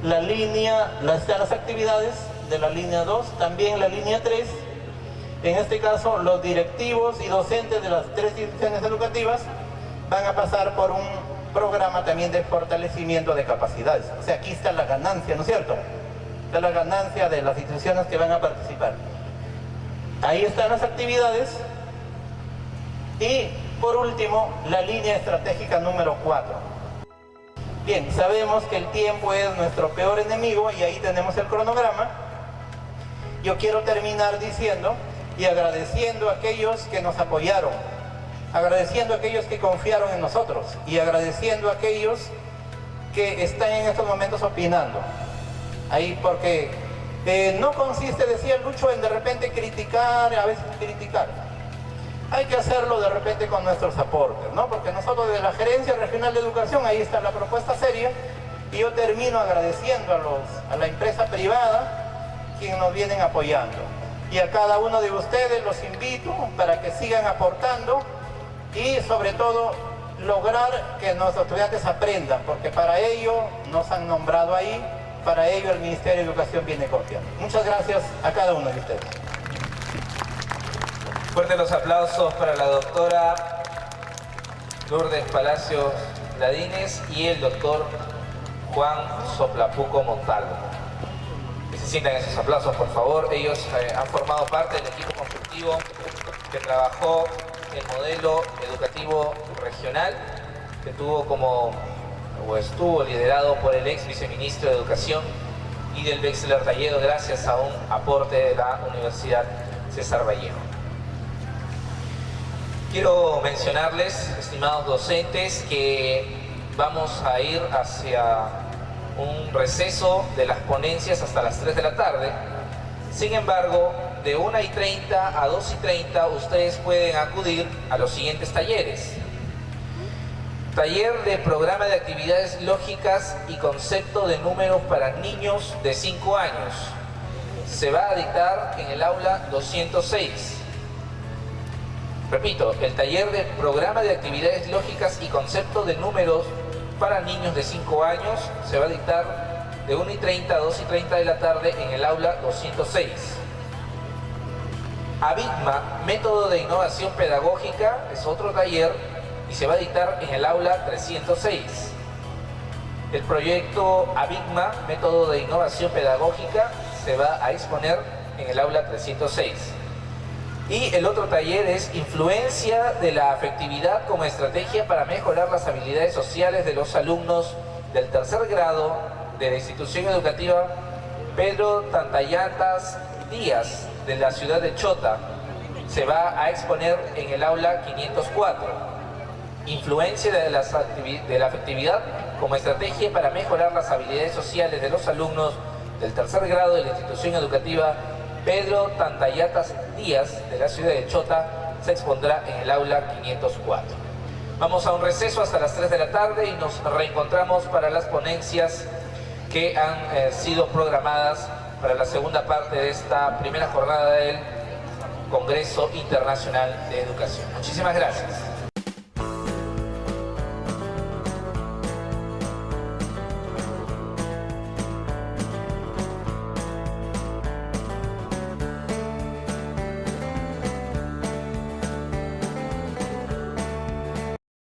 Las actividades de la línea 2, también la línea 3, en este caso, los directivos y docentes de las 3 instituciones educativas van a pasar por un programa también de fortalecimiento de capacidades. O sea, aquí está la ganancia, ¿no es cierto? Está la ganancia de las instituciones que van a participar. Ahí están las actividades. Y por último, la línea estratégica número 4. Bien, sabemos que el tiempo es nuestro peor enemigo y ahí tenemos el cronograma. Yo quiero terminar diciendo y agradeciendo a aquellos que nos apoyaron, agradeciendo a aquellos que confiaron en nosotros y agradeciendo a aquellos que están en estos momentos opinando. Ahí porque no consiste, decía Lucho, en de repente criticar, a veces criticar. Hay que hacerlo de repente con nuestros aportes, ¿no? Porque nosotros de la Gerencia Regional de Educación, ahí está la propuesta seria, y yo termino agradeciendo a la empresa privada quien nos vienen apoyando. Y a cada uno de ustedes los invito para que sigan aportando y sobre todo lograr que nuestros estudiantes aprendan, porque para ello nos han nombrado ahí, para ello el Ministerio de Educación viene confiando. Muchas gracias a cada uno de ustedes. Fuertes los aplausos para la doctora Lourdes Palacios Ladines y el doctor Juan Soplapuco Montalvo. Que se sientan esos aplausos, por favor. Ellos han formado parte del equipo constructivo que trabajó el modelo educativo regional, que estuvo liderado por el ex viceministro de Educación y del Wexler Talledo, gracias a un aporte de la Universidad César Vallejo. Quiero mencionarles, estimados docentes, que vamos a ir hacia un receso de las ponencias hasta las 3 de la tarde. Sin embargo, de 1:30 a 2:30 ustedes pueden acudir a los siguientes talleres. Taller de programa de actividades lógicas y concepto de números para niños de 5 años. Se va a dictar en el aula 206. Repito, el taller de programa de actividades lógicas y concepto de números para niños de 5 años se va a dictar de 1:30 a 2:30 de la tarde en el aula 206. ABIGMA, método de innovación pedagógica, es otro taller y se va a dictar en el aula 306. El proyecto ABIGMA, método de innovación pedagógica, se va a exponer en el aula 306. Y el otro taller es influencia de la afectividad como estrategia para mejorar las habilidades sociales de los alumnos del tercer grado de la institución educativa Pedro Tantayatas Díaz de la ciudad de Chota. Se va a exponer en el aula 504. Influencia de la afectividad como estrategia para mejorar las habilidades sociales de los alumnos del tercer grado de la institución educativa Pedro Tantayatas Díaz de la ciudad de Chota, se expondrá en el aula 504. Vamos a un receso hasta las 3 de la tarde y nos reencontramos para las ponencias que han sido programadas para la segunda parte de esta primera jornada del Congreso Internacional de Educación. Muchísimas gracias.